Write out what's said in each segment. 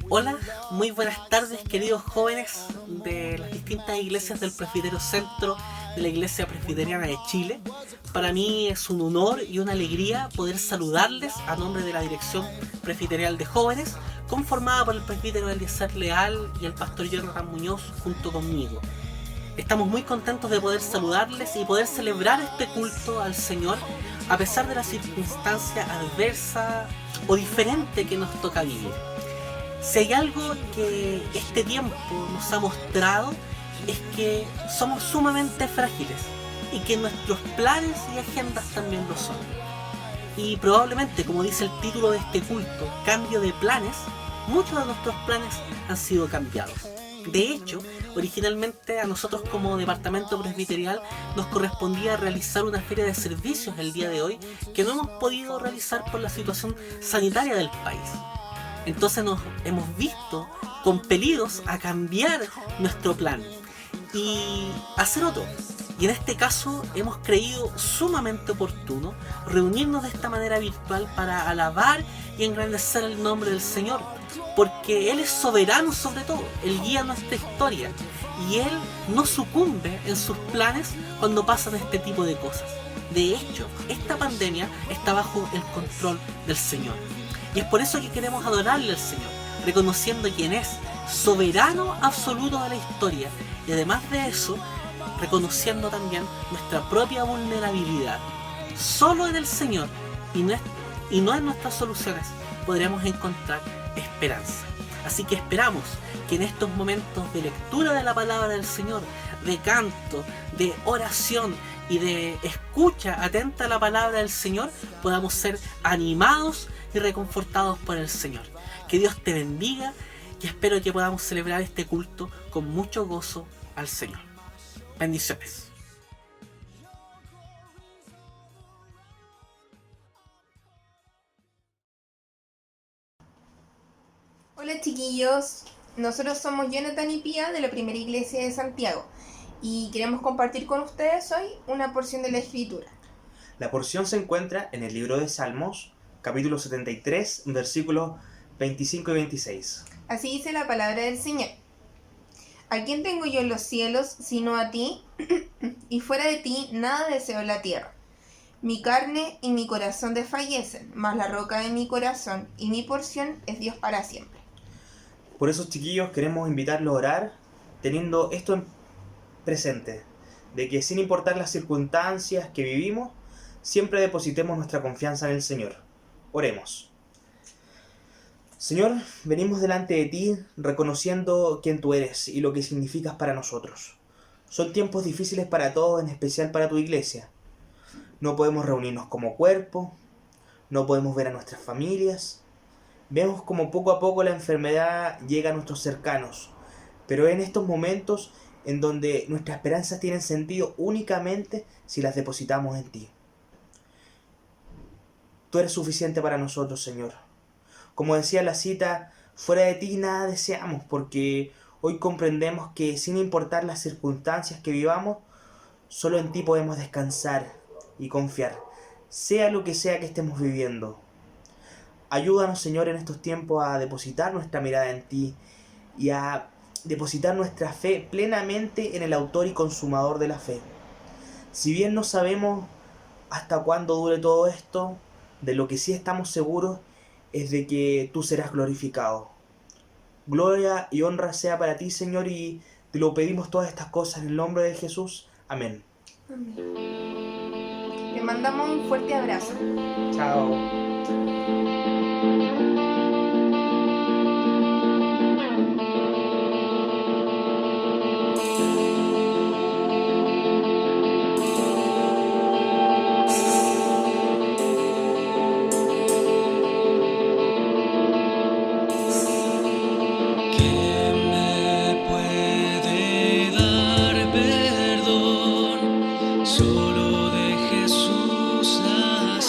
Hola, muy buenas tardes queridos jóvenes de las distintas iglesias del Presbiterio Centro de la Iglesia Presbiteriana de Chile. Para mí es un honor y una alegría poder saludarles a nombre de la Dirección Presbiterial de Jóvenes, conformada por el presbítero Eliezer Leal y el pastor Jonathan Muñoz junto conmigo. Estamos muy contentos de poder saludarles y poder celebrar este culto al Señor a pesar de la circunstancia adversa o diferente que nos toca vivir. Si hay algo que este tiempo nos ha mostrado es que somos sumamente frágiles y que nuestros planes y agendas también lo son. Y probablemente, como dice el título de este culto, cambio de planes, muchos de nuestros planes han sido cambiados. De hecho, originalmente a nosotros como departamento presbiterial nos correspondía realizar una feria de servicios el día de hoy que no hemos podido realizar por la situación sanitaria del país. Entonces nos hemos visto compelidos a cambiar nuestro plan y hacer otro. Y en este caso hemos creído sumamente oportuno reunirnos de esta manera virtual para alabar y engrandecer el nombre del Señor, porque Él es soberano sobre todo, Él guía nuestra historia y Él no sucumbe en sus planes cuando pasan este tipo de cosas. De hecho, esta pandemia está bajo el control del Señor. Y es por eso que queremos adorarle al Señor, reconociendo quién es, soberano absoluto de la historia, y además de eso, reconociendo también nuestra propia vulnerabilidad. Solo en el Señor y no en nuestras soluciones podremos encontrar esperanza. Así que esperamos que en estos momentos de lectura de la palabra del Señor, de canto, de oración y de escucha atenta a la palabra del Señor, podamos ser animados y reconfortados por el Señor. Que Dios te bendiga y espero que podamos celebrar este culto con mucho gozo al Señor. Bendiciones. Hola chiquillos, nosotros somos Jonathan y Pía de la Primera Iglesia de Santiago y queremos compartir con ustedes hoy una porción de la Escritura. La porción se encuentra en el libro de Salmos, capítulo 73, versículos 25 y 26. Así dice la palabra del Señor. ¿A quién tengo yo en los cielos sino a ti? Y fuera de ti nada deseo en la tierra. Mi carne y mi corazón desfallecen, mas la roca de mi corazón y mi porción es Dios para siempre. Por eso, chiquillos, queremos invitarlos a orar teniendo esto en presente, de que sin importar las circunstancias que vivimos, siempre depositemos nuestra confianza en el Señor. Oremos. Señor, venimos delante de ti reconociendo quién tú eres y lo que significas para nosotros. Son tiempos difíciles para todos, en especial para tu iglesia. No podemos reunirnos como cuerpo, no podemos ver a nuestras familias. Vemos como poco a poco la enfermedad llega a nuestros cercanos, pero en estos momentos en donde nuestras esperanzas tienen sentido únicamente si las depositamos en ti. Tú eres suficiente para nosotros, Señor. Como decía la cita, fuera de ti nada deseamos, porque hoy comprendemos que sin importar las circunstancias que vivamos, solo en ti podemos descansar y confiar, sea lo que sea que estemos viviendo. Ayúdanos, Señor, en estos tiempos a depositar nuestra mirada en ti y a depositar nuestra fe plenamente en el autor y consumador de la fe. Si bien no sabemos hasta cuándo dure todo esto, de lo que sí estamos seguros es de que tú serás glorificado. Gloria y honra sea para ti, Señor, y te lo pedimos todas estas cosas en el nombre de Jesús. Amén. Amén. Le mandamos un fuerte abrazo. Chao. Solo de Jesús la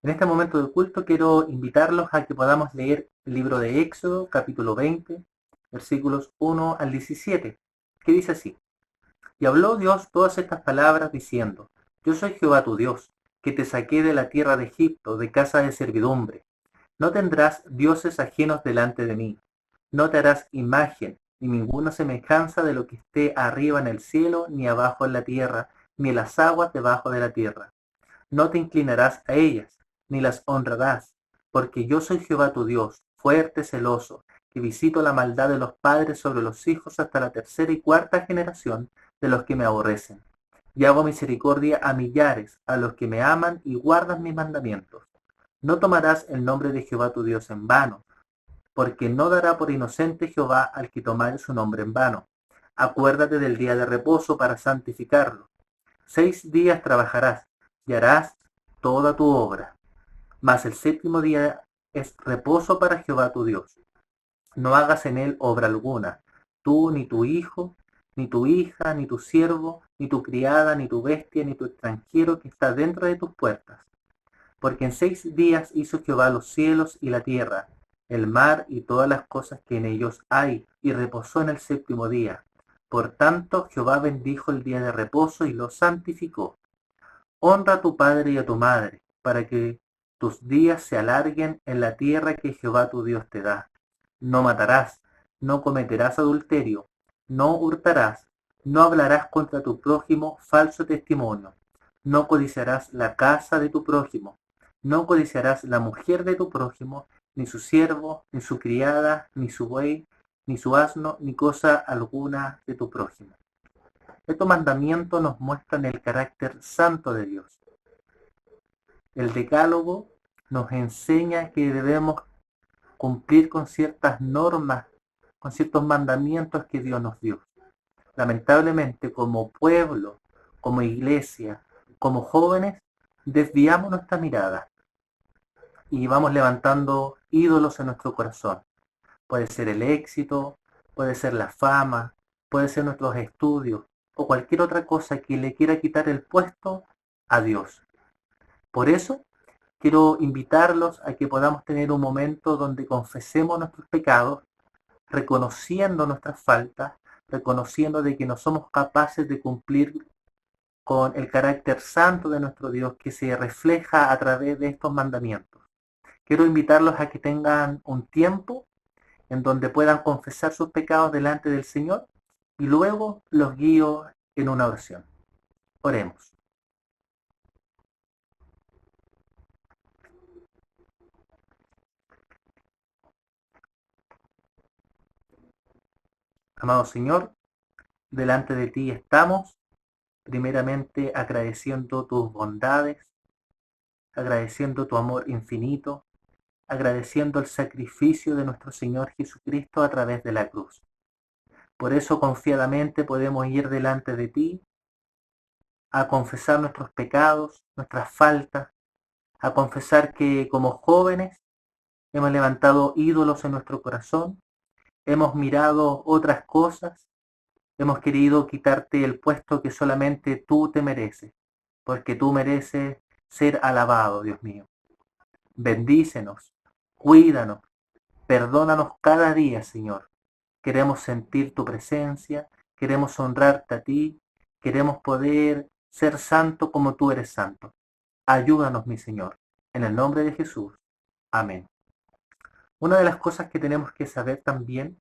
En este momento de culto quiero invitarlos a que podamos leer el libro de Éxodo, capítulo 20, versículos 1 al 17, que dice así: Y habló Dios todas estas palabras diciendo: Yo soy Jehová tu Dios, que te saqué de la tierra de Egipto, de casa de servidumbre. No tendrás dioses ajenos delante de mí. No te harás imagen, ni ninguna semejanza de lo que esté arriba en el cielo, ni abajo en la tierra, ni en las aguas debajo de la tierra. No te inclinarás a ellas, ni las honrarás, porque yo soy Jehová tu Dios, fuerte, celoso, que visito la maldad de los padres sobre los hijos hasta la tercera y cuarta generación de los que me aborrecen. Y hago misericordia a millares, a los que me aman y guardan mis mandamientos. No tomarás el nombre de Jehová tu Dios en vano, porque no dará por inocente Jehová al que tomare su nombre en vano. Acuérdate del día de reposo para santificarlo. 6 días trabajarás y harás toda tu obra, mas el séptimo día es reposo para Jehová tu Dios. No hagas en él obra alguna, tú, ni tu hijo, ni tu hija, ni tu siervo, ni tu criada, ni tu bestia, ni tu extranjero que está dentro de tus puertas. Porque en 6 días hizo Jehová los cielos y la tierra, el mar y todas las cosas que en ellos hay, y reposó en el séptimo día. Por tanto, Jehová bendijo el día de reposo y lo santificó. Honra a tu padre y a tu madre, para que tus días se alarguen en la tierra que Jehová tu Dios te da. No matarás, no cometerás adulterio, no hurtarás, no hablarás contra tu prójimo falso testimonio, no codiciarás la casa de tu prójimo, no codiciarás la mujer de tu prójimo, ni su siervo, ni su criada, ni su buey, ni su asno, ni cosa alguna de tu prójimo. Estos mandamientos nos muestran el carácter santo de Dios. El Decálogo nos enseña que debemos cumplir con ciertas normas, con ciertos mandamientos que Dios nos dio. Lamentablemente, como pueblo, como iglesia, como jóvenes, desviamos nuestra mirada y vamos levantando ídolos en nuestro corazón. Puede ser el éxito, puede ser la fama, puede ser nuestros estudios o cualquier otra cosa que le quiera quitar el puesto a Dios. Por eso, quiero invitarlos a que podamos tener un momento donde confesemos nuestros pecados, reconociendo nuestras faltas, reconociendo de que no somos capaces de cumplir con el carácter santo de nuestro Dios que se refleja a través de estos mandamientos. Quiero invitarlos a que tengan un tiempo en donde puedan confesar sus pecados delante del Señor y luego los guío en una oración. Oremos. Amado Señor, delante de ti estamos, primeramente agradeciendo tus bondades, agradeciendo tu amor infinito, agradeciendo el sacrificio de nuestro Señor Jesucristo a través de la cruz. Por eso confiadamente podemos ir delante de ti a confesar nuestros pecados, nuestras faltas, a confesar que como jóvenes hemos levantado ídolos en nuestro corazón, hemos mirado otras cosas, hemos querido quitarte el puesto que solamente tú te mereces, porque tú mereces ser alabado, Dios mío. Bendícenos, cuídanos, perdónanos cada día, Señor. Queremos sentir tu presencia, queremos honrarte a ti, queremos poder ser santo como tú eres santo. Ayúdanos, mi Señor, en el nombre de Jesús. Amén. Una de las cosas que tenemos que saber también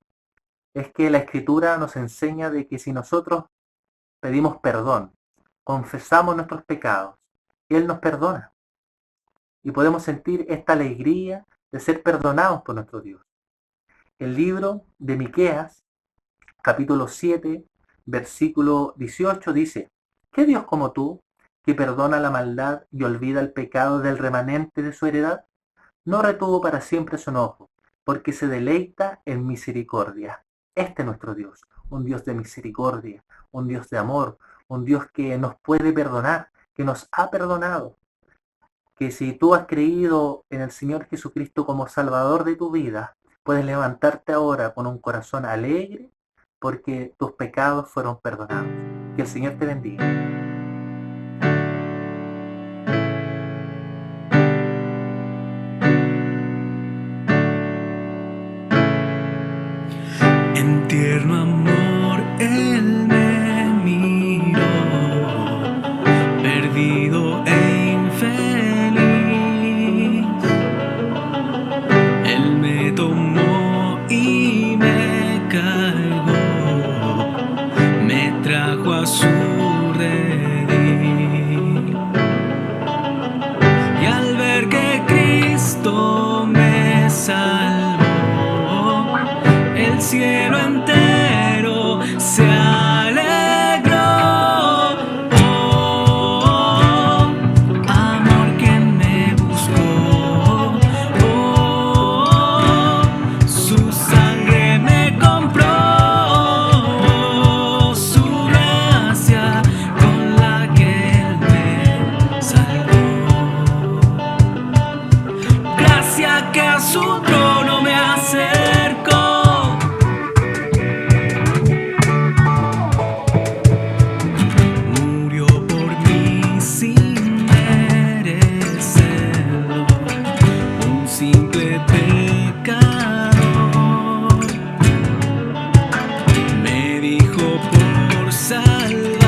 es que la Escritura nos enseña de que si nosotros pedimos perdón, confesamos nuestros pecados, Él nos perdona. Y podemos sentir esta alegría de ser perdonados por nuestro Dios. El libro de Miqueas, capítulo 7, versículo 18 dice: ¿Qué Dios como tú, que perdona la maldad y olvida el pecado del remanente de su heredad? No retuvo para siempre su enojo, porque se deleita en misericordia. Este es nuestro Dios, un Dios de misericordia, un Dios de amor, un Dios que nos puede perdonar, que nos ha perdonado. Que si tú has creído en el Señor Jesucristo como Salvador de tu vida, puedes levantarte ahora con un corazón alegre porque tus pecados fueron perdonados. Que el Señor te bendiga. En tierno amor Él me miró, perdido e infeliz. Él me tomó y me cargó, me trajo a su redil. Y al ver que Cristo me salvó, el cielo entero se alegró. Oh, amor que me buscó. Oh, su sangre me compró. Su gracia con la que Él me salvó. Gracia que a su trono me acercó. Murió por mí sin merecerlo, un simple pecador. Me dijo por salvarte,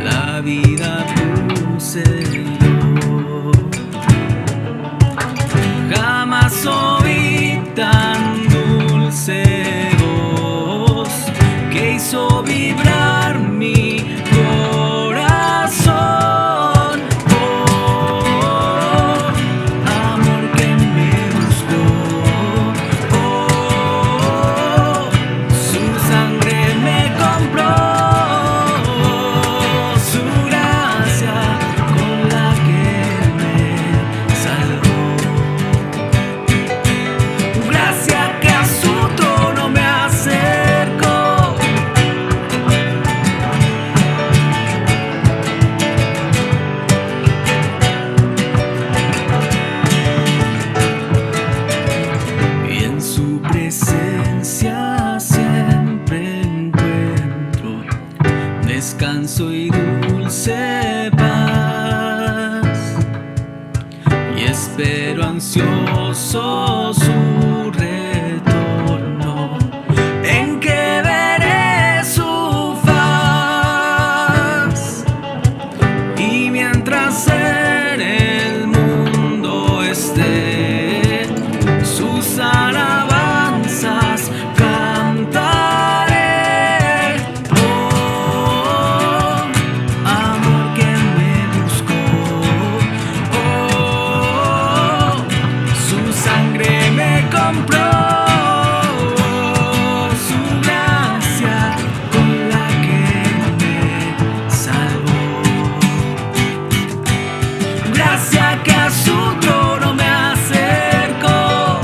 la vida puse yo. Jamás oí tan dulce voz que hizo vibrar mi corazón. Oh, amor que me buscó. Oh, su sangre me compró. Su gracia con la que Él me salvó. Gracia que a su trono me acercó. Y en su presencia siempre encuentro descanso y dulce paz. Y espero ansioso su retorno, en que veré su faz. Y mientras en el mundo esté, sus alabanzas cantaré. Oh, amor que me buscó. Oh, su sangre me compró. Su gracia con la que me salvó. Gracia que a su trono me acercó.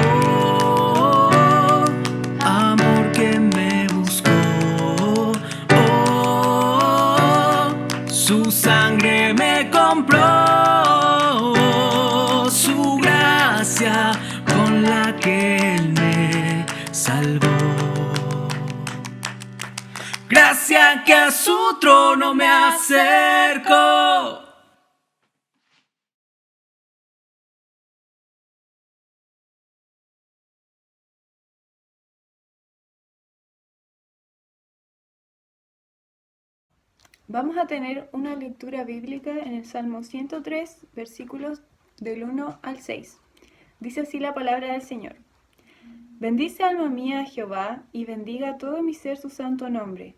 Oh, amor que me buscó. Oh, su sangre me compró. Su gracia con la que Él me salvó. Gracia que a su trono me acercó. Vamos a tener una lectura bíblica en el Salmo 103, versículos del 1 al 6. Dice así la palabra del Señor. Bendice alma mía a Jehová, y bendiga todo mi ser su santo nombre.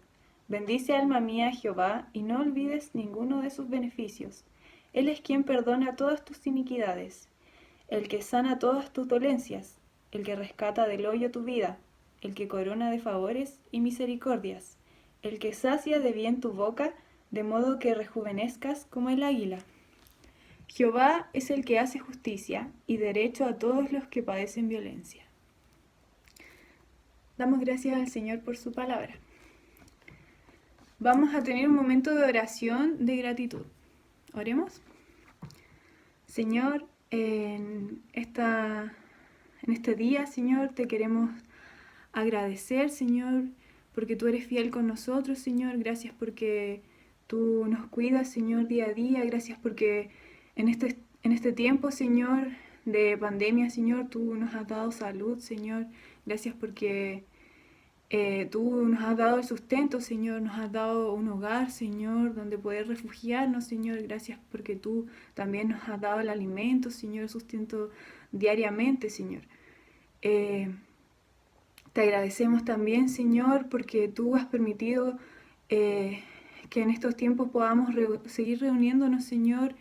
Bendice alma mía a Jehová, y no olvides ninguno de sus beneficios. Él es quien perdona todas tus iniquidades, el que sana todas tus dolencias, el que rescata del hoyo tu vida, el que corona de favores y misericordias, el que sacia de bien tu boca, de modo que rejuvenezcas como el águila. Jehová es el que hace justicia y derecho a todos los que padecen violencia. Damos gracias al Señor por su palabra. Vamos a tener un momento de oración de gratitud. Oremos. Señor, en este día, Señor, te queremos agradecer, Señor, porque tú eres fiel con nosotros, Señor. Gracias porque tú nos cuidas, Señor, día a día. Gracias porque en este tiempo, Señor, de pandemia, Señor, tú nos has dado salud, Señor. Gracias porque tú nos has dado el sustento, Señor, nos has dado un hogar, Señor, donde poder refugiarnos, Señor. Gracias porque tú también nos has dado el alimento, Señor, el sustento diariamente, Señor. Te agradecemos también, Señor, porque tú has permitido que en estos tiempos podamos seguir reuniéndonos, Señor,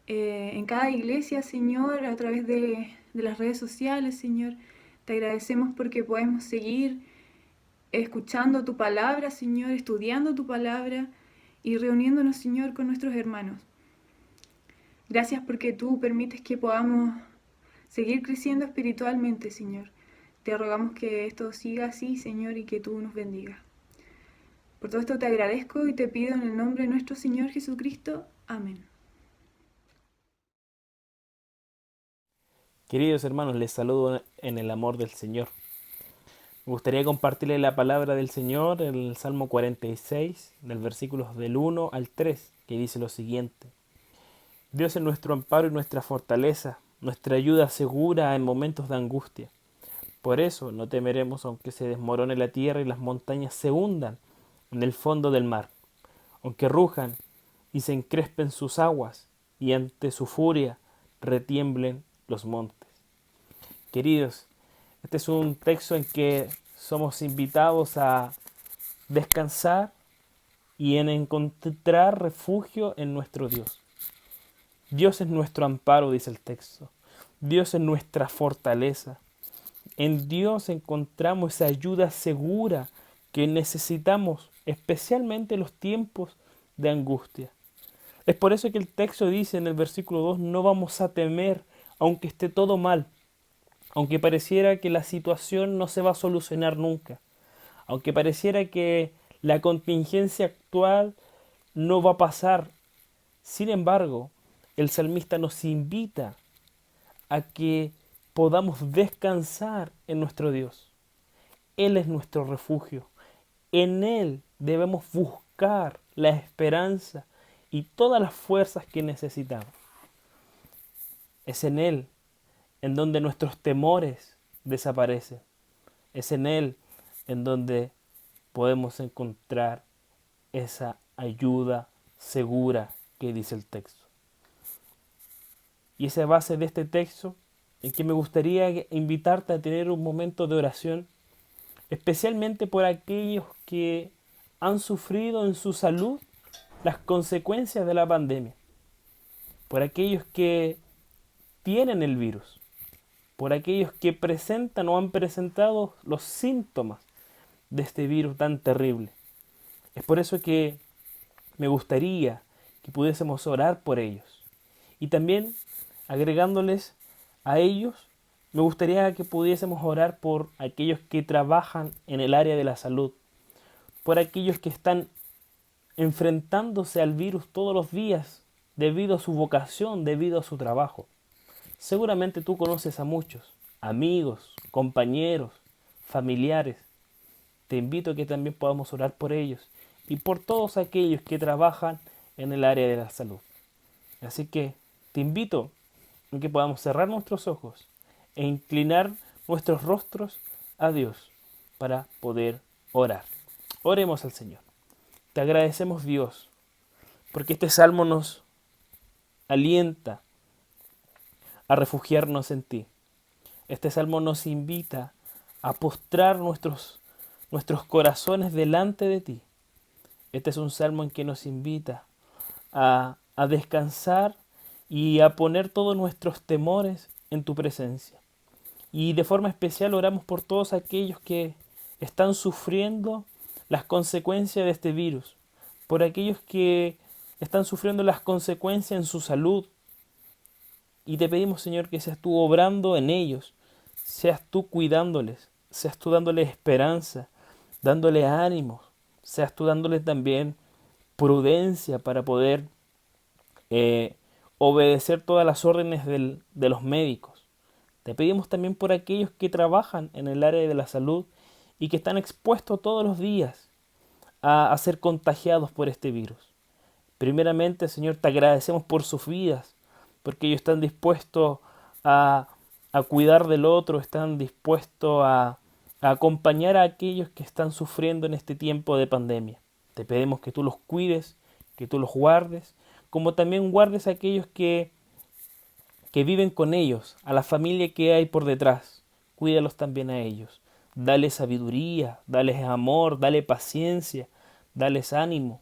en cada iglesia, Señor, a través de las redes sociales, Señor. Te agradecemos porque podemos seguir escuchando tu palabra, Señor, estudiando tu palabra y reuniéndonos, Señor, con nuestros hermanos. Gracias porque tú permites que podamos seguir creciendo espiritualmente, Señor. Te rogamos que esto siga así, Señor, y que tú nos bendigas. Por todo esto te agradezco y te pido en el nombre de nuestro Señor Jesucristo. Amén. Queridos hermanos, les saludo en el amor del Señor. Me gustaría compartirles la palabra del Señor en el Salmo 46, del versículos del 1 al 3, que dice lo siguiente. Dios es nuestro amparo y nuestra fortaleza, nuestra ayuda segura en momentos de angustia. Por eso no temeremos aunque se desmorone la tierra y las montañas se hundan en el fondo del mar, aunque rujan y se encrespen sus aguas y ante su furia retiemblen los montes. Queridos, este es un texto en que somos invitados a descansar y en encontrar refugio en nuestro Dios. Dios es nuestro amparo, dice el texto. Dios es nuestra fortaleza. En Dios encontramos esa ayuda segura que necesitamos, especialmente en los tiempos de angustia. Es por eso que el texto dice en el versículo 2, no vamos a temer, aunque esté todo mal, aunque pareciera que la situación no se va a solucionar nunca, aunque pareciera que la contingencia actual no va a pasar. Sin embargo, el salmista nos invita a que podamos descansar en nuestro Dios. Él es nuestro refugio. En Él debemos buscar la esperanza y todas las fuerzas que necesitamos. Es en Él en donde nuestros temores desaparecen. Es en Él en donde podemos encontrar esa ayuda segura que dice el texto. Y esa base de este texto en que me gustaría invitarte a tener un momento de oración, especialmente por aquellos que han sufrido en su salud las consecuencias de la pandemia, por aquellos que tienen el virus, por aquellos que presentan o han presentado los síntomas de este virus tan terrible. Es por eso que me gustaría que pudiésemos orar por ellos. Y también, agregándoles a ellos, me gustaría que pudiésemos orar por aquellos que trabajan en el área de la salud, por aquellos que están enfrentándose al virus todos los días debido a su vocación, debido a su trabajo. Seguramente tú conoces a muchos, amigos, compañeros, familiares. Te invito a que también podamos orar por ellos y por todos aquellos que trabajan en el área de la salud. Así que te invito a que podamos cerrar nuestros ojos e inclinar nuestros rostros a Dios para poder orar. Oremos al Señor. Te agradecemos, Dios, porque este salmo nos alienta a refugiarnos en ti. Este salmo nos invita a postrar nuestros corazones delante de ti. Este es un salmo en que nos invita a descansar y a poner todos nuestros temores en tu presencia. Y de forma especial oramos por todos aquellos que están sufriendo las consecuencias de este virus, por aquellos que están sufriendo las consecuencias en su salud. Y te pedimos, Señor, que seas tú obrando en ellos, seas tú cuidándoles, seas tú dándoles esperanza, dándoles ánimo, seas tú dándoles también prudencia para poder obedecer todas las órdenes de los médicos. Te pedimos también por aquellos que trabajan en el área de la salud y que están expuestos todos los días a ser contagiados por este virus. Primeramente, Señor, te agradecemos por sus vidas, porque ellos están dispuestos a cuidar del otro, están dispuestos a acompañar a aquellos que están sufriendo en este tiempo de pandemia. Te pedimos que tú los cuides, que tú los guardes, como también guardes a aquellos que viven con ellos, a la familia que hay por detrás. Cuídalos también a ellos. Dale sabiduría, dales amor, dale paciencia, dales ánimo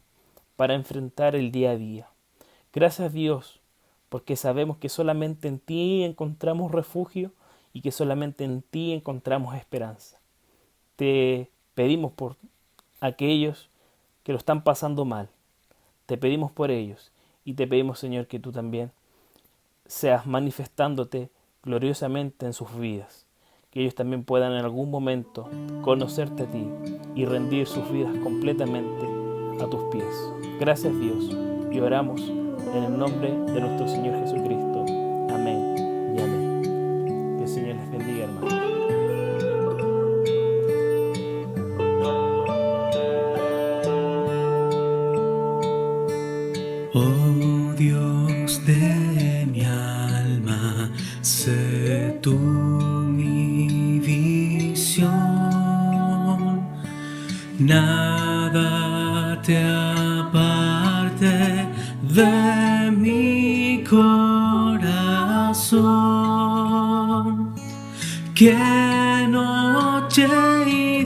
para enfrentar el día a día. Gracias, Dios, porque sabemos que solamente en ti encontramos refugio y que solamente en ti encontramos esperanza. Te pedimos por aquellos que lo están pasando mal. Te pedimos por ellos y te pedimos, Señor, que tú también seas manifestándote gloriosamente en sus vidas. Que ellos también puedan en algún momento conocerte a ti y rendir sus vidas completamente a tus pies. Gracias, Dios, y oramos en el nombre de nuestro Señor Jesucristo. Amén y amén. Que el Señor les bendiga, hermanos. Oh Dios de mi alma, sé tú mi visión, nada te aparte de mi corazón, que noche y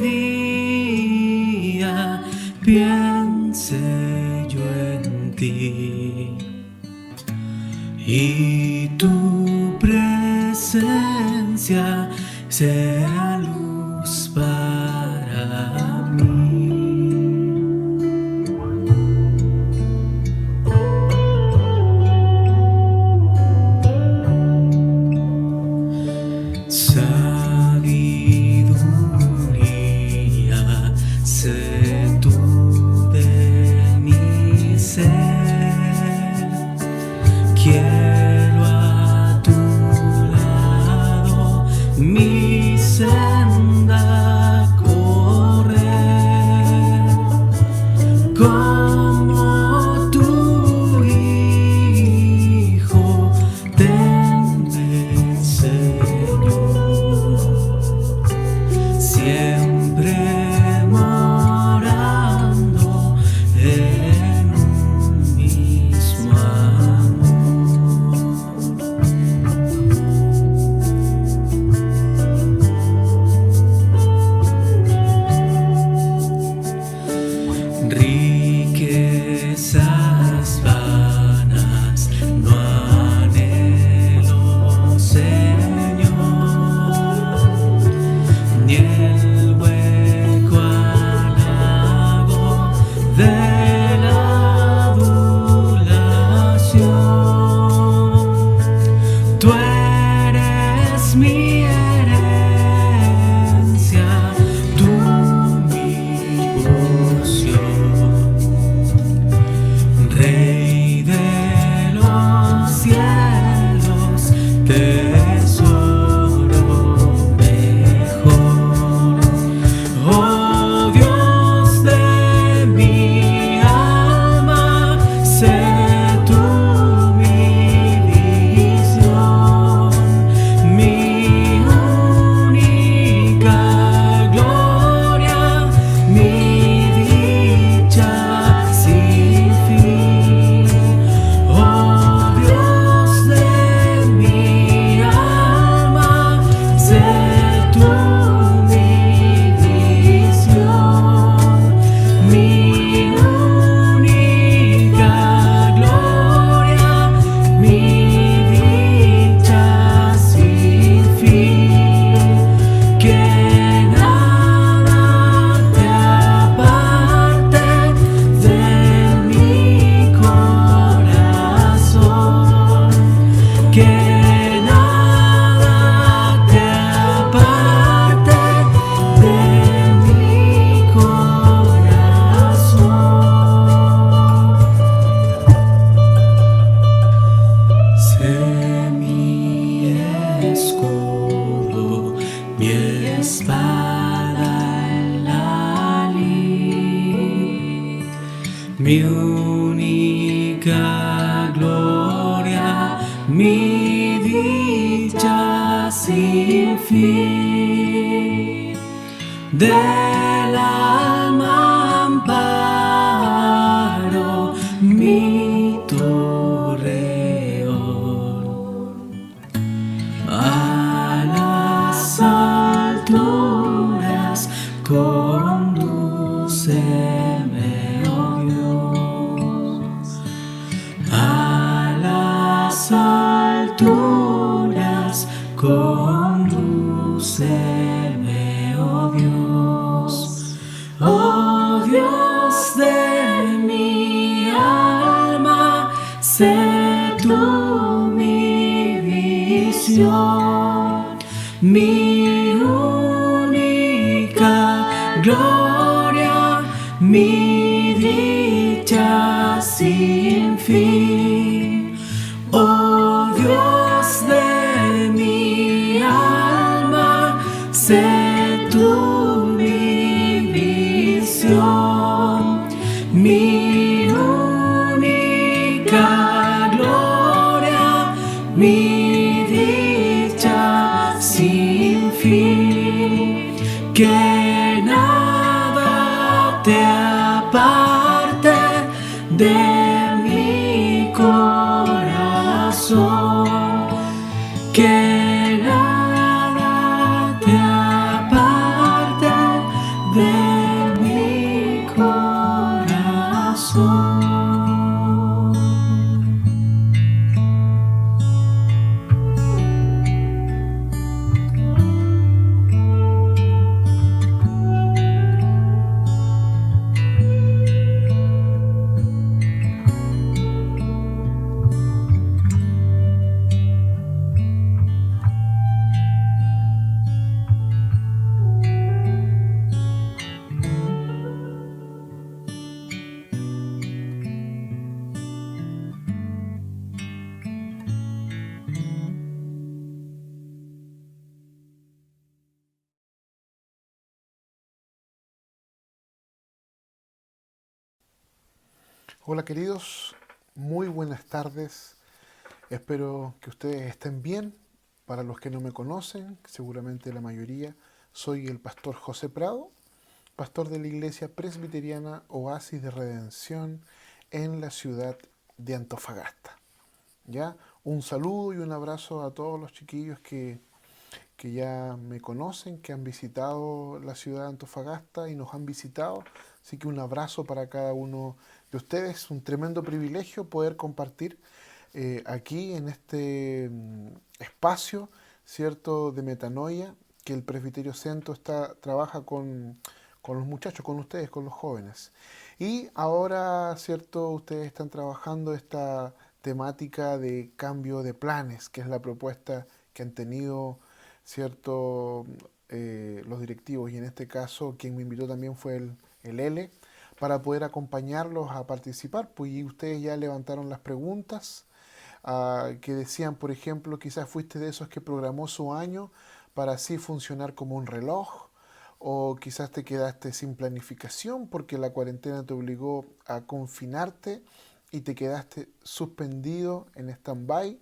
día piense yo en ti y tu presencia sea luz para mí. Sabiduría, sé tú de mi ser. Quiero a tu lado mi senda correr, como tu Hijo tenme, Señor, siempre morando en un mismo amor. Riquezas vanas no anhelo, Señor, ni el hueco halago de la adulación. Tú eres mi herencia, tú mi porción, Rey de los cielos, tesoro mejor. Oh Dios de mi alma, sé tú mi visión, mi única gloria, mi dicha sin fin. Oh Dios de mi alma, sé tú mi visión, mi única gloria, mi dicha sin fin. Que nada te aparte de mi corazón, que nada te aparte de mi corazón. Sé mi escudo, mi espada en mi única gloria, mi dicha sin fin, del alma amparo, mi torreón. A las alturas condúceme, oh Dios. A las alturas condúceme, oh Dios. Oh Dios de mi alma, sé tú mi visión, mi única gloria, mi dicha sin fin. Oh Dios de mi alma, sé tú mi visión, mi única gloria, mi dicha sin fin. Que nada te aparte de mi corazón, que nada te aparte de mi corazón. Hola queridos, muy buenas tardes. Espero que ustedes estén bien. Para los que no me conocen, seguramente la mayoría, soy el pastor José Prado, pastor de la Iglesia Presbiteriana Oasis de Redención en la ciudad de Antofagasta. ¿Ya? Un saludo y un abrazo a todos los chiquillos que ya me conocen, que han visitado la ciudad de Antofagasta y nos han visitado. Así que un abrazo para cada uno de ustedes. Un tremendo privilegio poder compartir aquí en este espacio, ¿cierto?, de metanoia, que el Presbiterio Centro trabaja con los muchachos, con ustedes, con los jóvenes. Y ahora, ¿cierto?, ustedes están trabajando esta temática de cambio de planes, que es la propuesta que han tenido, ¿cierto?, los directivos, y en este caso quien me invitó también fue el L, para poder acompañarlos a participar. Pues y ustedes ya levantaron las preguntas que decían, por ejemplo, quizás fuiste de esos que programó su año para así funcionar como un reloj, o quizás te quedaste sin planificación porque la cuarentena te obligó a confinarte y te quedaste suspendido en stand-by.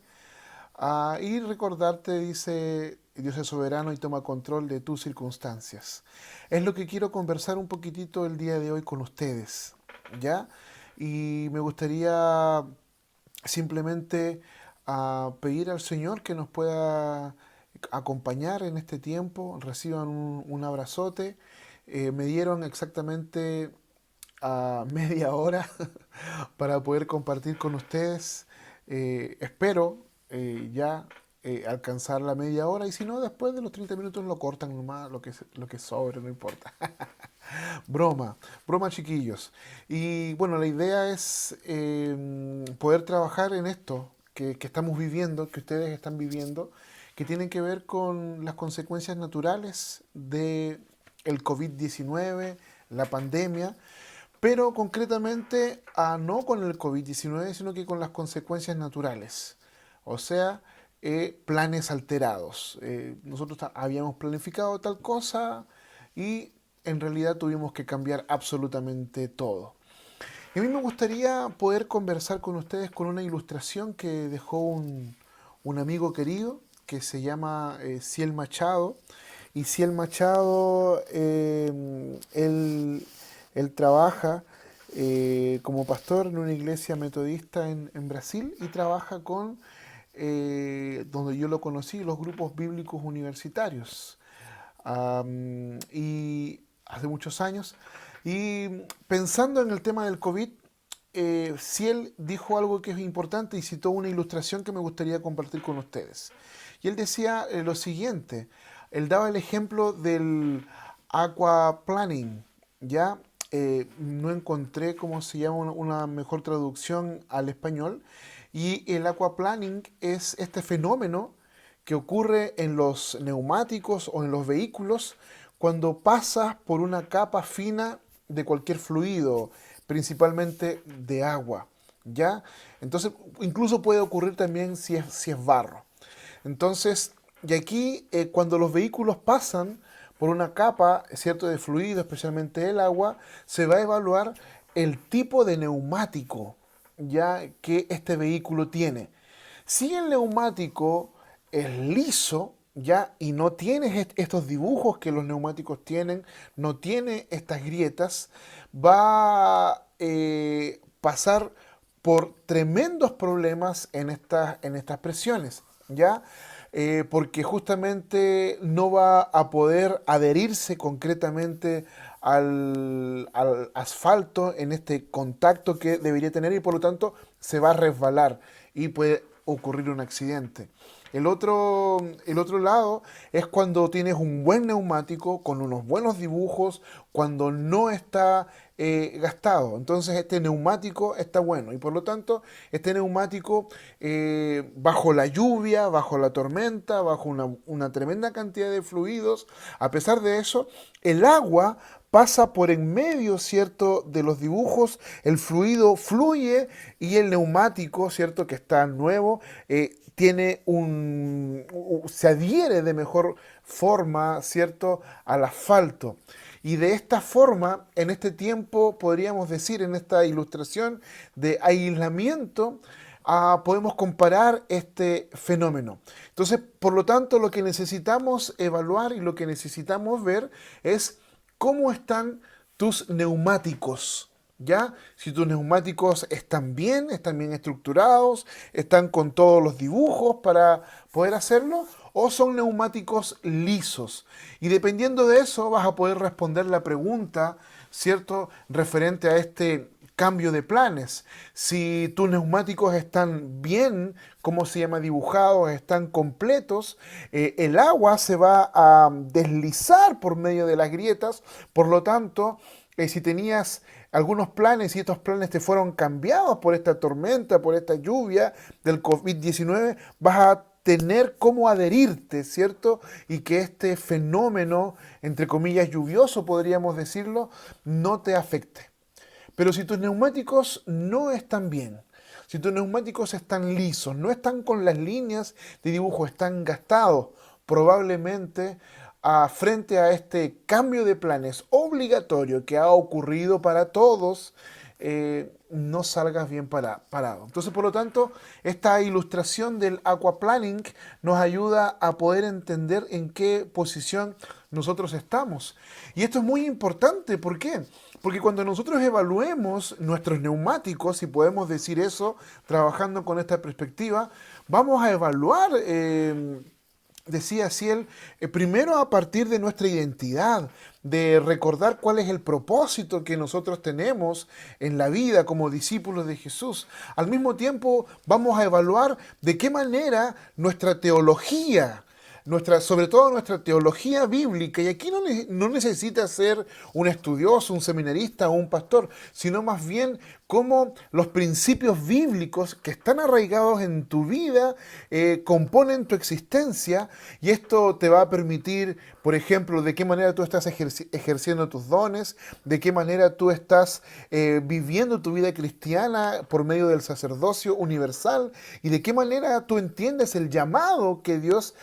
Y recordarte, dice, Dios es soberano y toma control de tus circunstancias. Es lo que quiero conversar un poquitito el día de hoy con ustedes, ¿ya? Y me gustaría simplemente pedir al Señor que nos pueda acompañar en este tiempo. Reciban un abrazote. Me dieron exactamente media hora para poder compartir con ustedes. Espero ya alcanzar la media hora, y si no, después de los 30 minutos lo cortan nomás, lo que sobre, no importa. Broma chiquillos. Y bueno, la idea es poder trabajar en esto que estamos viviendo, que ustedes están viviendo, que tienen que ver con las consecuencias naturales de el COVID-19, la pandemia, pero concretamente no con el COVID-19, sino que con las consecuencias naturales. O sea, planes alterados. Nosotros habíamos planificado tal cosa y en realidad tuvimos que cambiar absolutamente todo. Y a mí me gustaría poder conversar con ustedes con una ilustración que dejó un amigo querido que se llama Ciel Machado. Y Ciel Machado, él trabaja como pastor en una iglesia metodista en Brasil y trabaja con, donde yo lo conocí, los grupos bíblicos universitarios. Y hace muchos años. Y pensando en el tema del COVID, Ciel dijo algo que es importante y citó una ilustración que me gustaría compartir con ustedes. Y él decía lo siguiente, él daba el ejemplo del aquaplaning, ¿ya? No encontré cómo se llama una mejor traducción al español, y el aquaplaning es este fenómeno que ocurre en los neumáticos o en los vehículos cuando pasas por una capa fina de cualquier fluido, principalmente de agua, ¿ya? Entonces, incluso puede ocurrir también si es barro. Entonces, y aquí, cuando los vehículos pasan por una capa, ¿cierto?, de fluido, especialmente el agua, se va a evaluar el tipo de neumático, ya que este vehículo tiene. Si el neumático es liso, ya, y no tiene estos dibujos que los neumáticos tienen, no tiene estas grietas, va a pasar por tremendos problemas en estas presiones, ¿ya? Porque justamente no va a poder adherirse concretamente al asfalto en este contacto que debería tener y por lo tanto se va a resbalar y puede ocurrir un accidente. El otro lado es cuando tienes un buen neumático con unos buenos dibujos, cuando no está gastado. Entonces este neumático está bueno y por lo tanto este neumático bajo la lluvia, bajo la tormenta, bajo una tremenda cantidad de fluidos, a pesar de eso, el agua pasa por en medio, ¿cierto?, de los dibujos, el fluido fluye y el neumático, ¿cierto?, que está nuevo, se adhiere de mejor forma, ¿cierto?, al asfalto. Y de esta forma, en este tiempo, podríamos decir, en esta ilustración de aislamiento, podemos comparar este fenómeno. Entonces, por lo tanto, lo que necesitamos evaluar y lo que necesitamos ver es cómo están tus neumáticos. ¿Ya? Si tus neumáticos están bien estructurados, están con todos los dibujos para poder hacerlo, o son neumáticos lisos. Y dependiendo de eso vas a poder responder la pregunta, ¿cierto?, referente a este cambio de planes. Si tus neumáticos están bien, ¿cómo se llama?, dibujados, están completos, el agua se va a deslizar por medio de las grietas, por lo tanto, si tenías algunos planes y estos planes te fueron cambiados por esta tormenta, por esta lluvia del COVID-19, vas a tener cómo adherirte, ¿cierto? Y que este fenómeno, entre comillas, lluvioso, podríamos decirlo, no te afecte. Pero si tus neumáticos no están bien, si tus neumáticos están lisos, no están con las líneas de dibujo, están gastados, probablemente frente a este cambio de planes obligatorio que ha ocurrido para todos, no salgas bien parado. Entonces, por lo tanto, esta ilustración del aquaplaning nos ayuda a poder entender en qué posición nosotros estamos. Y esto es muy importante, ¿por qué? Porque cuando nosotros evaluemos nuestros neumáticos, si podemos decir eso, trabajando con esta perspectiva, vamos a evaluar, decía Ciel, primero a partir de nuestra identidad, de recordar cuál es el propósito que nosotros tenemos en la vida como discípulos de Jesús. Al mismo tiempo vamos a evaluar de qué manera nuestra teología, sobre todo nuestra teología bíblica, y aquí no necesita ser un estudioso, un seminarista o un pastor, sino más bien cómo los principios bíblicos que están arraigados en tu vida componen tu existencia, y esto te va a permitir, por ejemplo, de qué manera tú estás ejerciendo tus dones, de qué manera tú estás viviendo tu vida cristiana por medio del sacerdocio universal, y de qué manera tú entiendes el llamado que Dios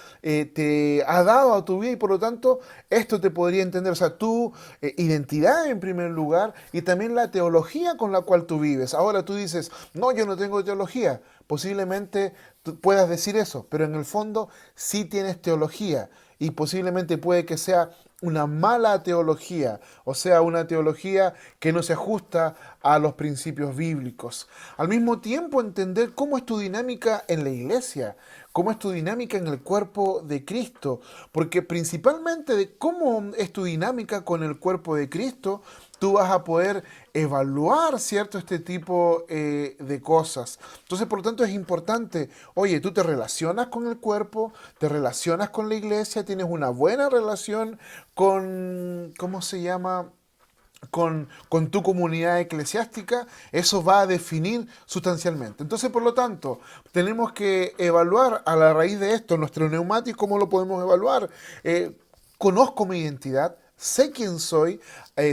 te ha dado a tu vida y por lo tanto esto te podría entender. O sea, tu identidad en primer lugar y también la teología con la cual tú vives. Ahora tú dices, no, yo no tengo teología. Posiblemente tú puedas decir eso, pero en el fondo sí tienes teología y posiblemente puede que sea una mala teología, o sea, una teología que no se ajusta a los principios bíblicos. Al mismo tiempo, entender cómo es tu dinámica en la iglesia, cómo es tu dinámica en el cuerpo de Cristo, porque principalmente de cómo es tu dinámica con el cuerpo de Cristo, tú vas a poder evaluar, ¿cierto?, este tipo de cosas. Entonces, por lo tanto, es importante, oye, tú te relacionas con el cuerpo, te relacionas con la iglesia, tienes una buena relación con, ¿cómo se llama?, con tu comunidad eclesiástica, eso va a definir sustancialmente. Entonces, por lo tanto, tenemos que evaluar a la raíz de esto, nuestro neumático, ¿cómo lo podemos evaluar? Conozco mi identidad, sé quién soy,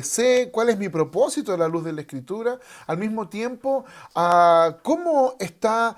sé cuál es mi propósito a la luz de la Escritura, al mismo tiempo, cómo está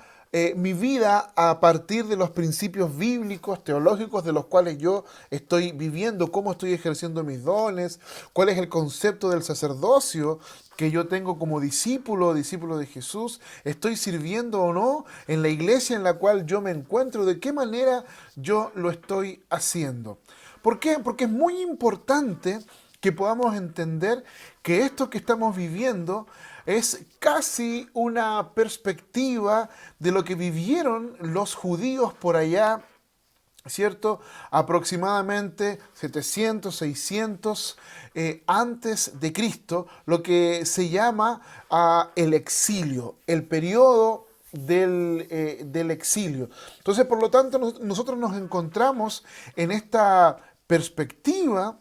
mi vida a partir de los principios bíblicos, teológicos de los cuales yo estoy viviendo, cómo estoy ejerciendo mis dones, cuál es el concepto del sacerdocio que yo tengo como discípulo de Jesús, estoy sirviendo o no en la iglesia en la cual yo me encuentro, de qué manera yo lo estoy haciendo. ¿Por qué? Porque es muy importante que podamos entender que esto que estamos viviendo es casi una perspectiva de lo que vivieron los judíos por allá, ¿cierto? Aproximadamente 700, 600 antes de Cristo, lo que se llama el exilio, el periodo del exilio. Entonces, por lo tanto, nosotros nos encontramos en esta perspectiva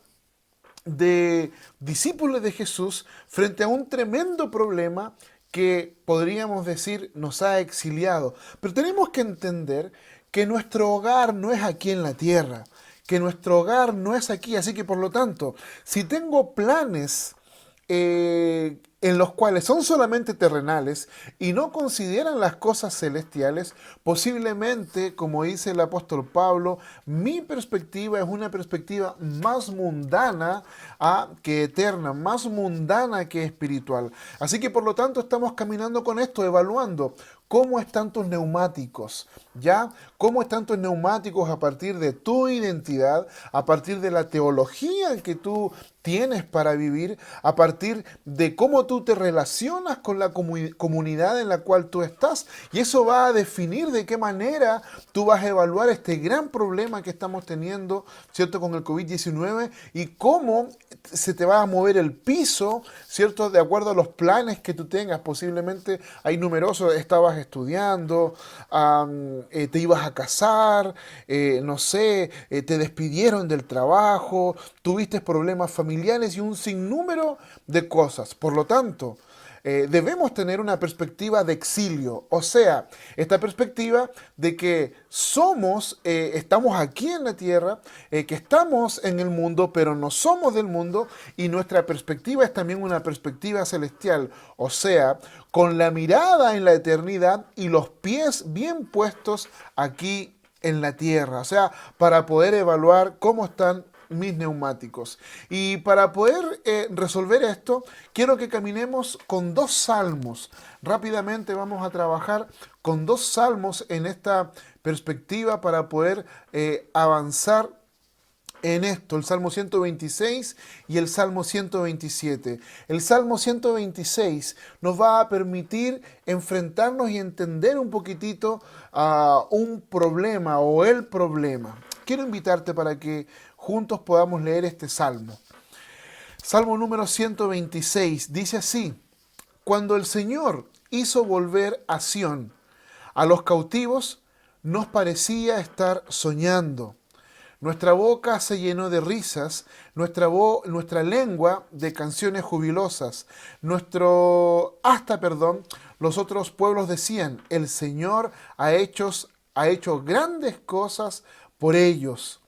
de discípulos de Jesús frente a un tremendo problema que podríamos decir nos ha exiliado. Pero tenemos que entender que nuestro hogar no es aquí en la tierra, que nuestro hogar no es aquí, así que por lo tanto, si tengo planes en los cuales son solamente terrenales y no consideran las cosas celestiales, posiblemente, como dice el apóstol Pablo, mi perspectiva es una perspectiva más mundana que eterna, más mundana que espiritual. Así que por lo tanto estamos caminando con esto, evaluando cómo están tus neumáticos, ¿ya? ¿Cómo están tus neumáticos a partir de tu identidad, a partir de la teología que tú tienes para vivir, a partir de cómo tú te relacionas con la comunidad en la cual tú estás? Y eso va a definir de qué manera tú vas a evaluar este gran problema que estamos teniendo, ¿cierto?, con el COVID-19 y cómo se te va a mover el piso, ¿cierto?, de acuerdo a los planes que tú tengas. Posiblemente hay numerosos, estabas estudiando, te ibas a casar, no sé, te despidieron del trabajo, tuviste problemas familiares y un sinnúmero de cosas. Por lo tanto, debemos tener una perspectiva de exilio, o sea, esta perspectiva de que estamos aquí en la tierra, que estamos en el mundo, pero no somos del mundo, y nuestra perspectiva es también una perspectiva celestial, o sea, con la mirada en la eternidad y los pies bien puestos aquí en la tierra, o sea, para poder evaluar cómo están mis neumáticos. Y para poder resolver esto, quiero que caminemos con 2 salmos. Rápidamente vamos a trabajar con 2 salmos en esta perspectiva para poder avanzar en esto, el Salmo 126 y el Salmo 127. El Salmo 126 nos va a permitir enfrentarnos y entender un poquitito a un problema o el problema. Quiero invitarte para que juntos podamos leer este salmo. Salmo número 126 dice así: cuando el Señor hizo volver a Sión a los cautivos, nos parecía estar soñando. Nuestra boca se llenó de risas, nuestra lengua de canciones jubilosas. Los otros pueblos decían: el Señor ha hecho grandes cosas por ellos.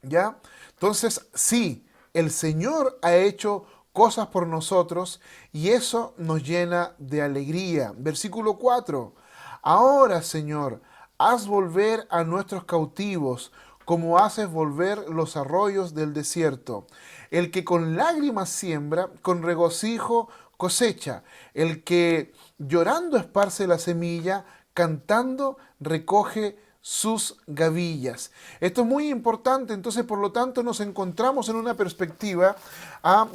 ¿Ya? Entonces, sí, el Señor ha hecho cosas por nosotros y eso nos llena de alegría. Versículo 4. Ahora, Señor, haz volver a nuestros cautivos como haces volver los arroyos del desierto. El que con lágrimas siembra, con regocijo cosecha. El que llorando esparce la semilla, cantando recoge sus gavillas. Esto es muy importante, entonces por lo tanto nos encontramos en una perspectiva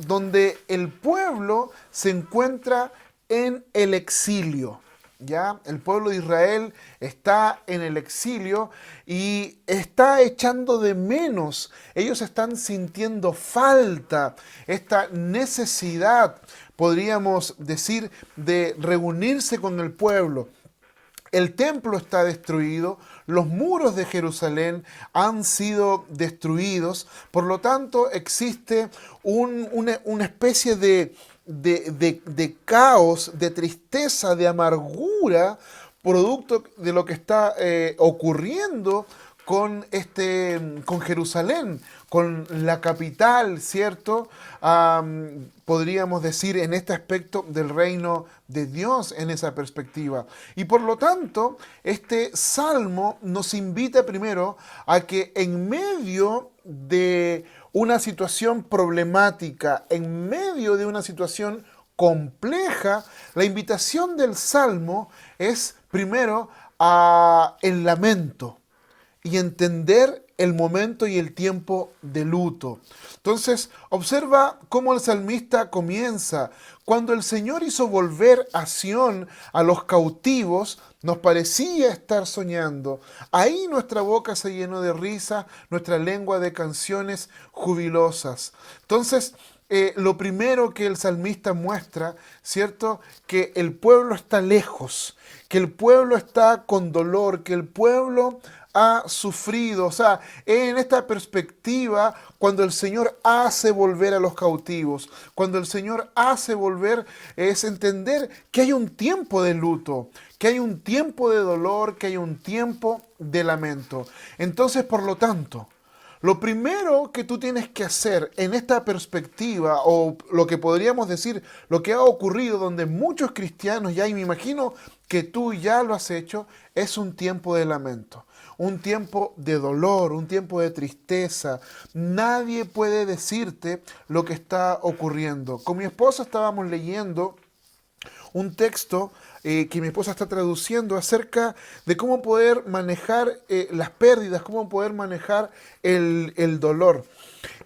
donde el pueblo se encuentra en el exilio. ¿Ya? El pueblo de Israel está en el exilio y está echando de menos, ellos están sintiendo falta, esta necesidad, podríamos decir, de reunirse con el pueblo. El templo está destruido, los muros de Jerusalén han sido destruidos, por lo tanto existe una especie de caos, de tristeza, de amargura, producto de lo que está ocurriendo con Jerusalén, con la capital, ¿cierto? Podríamos decir en este aspecto del reino de Dios en esa perspectiva. Y por lo tanto, este salmo nos invita primero a que en medio de una situación problemática, en medio de una situación compleja, la invitación del salmo es primero a el lamento y entender el momento y el tiempo de luto. Entonces, observa cómo el salmista comienza. Cuando el Señor hizo volver a Sión a los cautivos, nos parecía estar soñando. Ahí nuestra boca se llenó de risa, nuestra lengua de canciones jubilosas. Entonces, lo primero que el salmista muestra, ¿cierto? Que el pueblo está lejos, que el pueblo está con dolor, que el pueblo ha sufrido. O sea, en esta perspectiva, cuando el Señor hace volver a los cautivos, cuando el Señor hace volver, es entender que hay un tiempo de luto, que hay un tiempo de dolor, que hay un tiempo de lamento. Entonces, por lo tanto, lo primero que tú tienes que hacer en esta perspectiva, o lo que podríamos decir, lo que ha ocurrido donde muchos cristianos ya, y me imagino que tú ya lo has hecho, es un tiempo de lamento. Un tiempo de dolor, un tiempo de tristeza. Nadie puede decirte lo que está ocurriendo. Con mi esposa estábamos leyendo un texto que mi esposa está traduciendo acerca de cómo poder manejar las pérdidas, cómo poder manejar el dolor.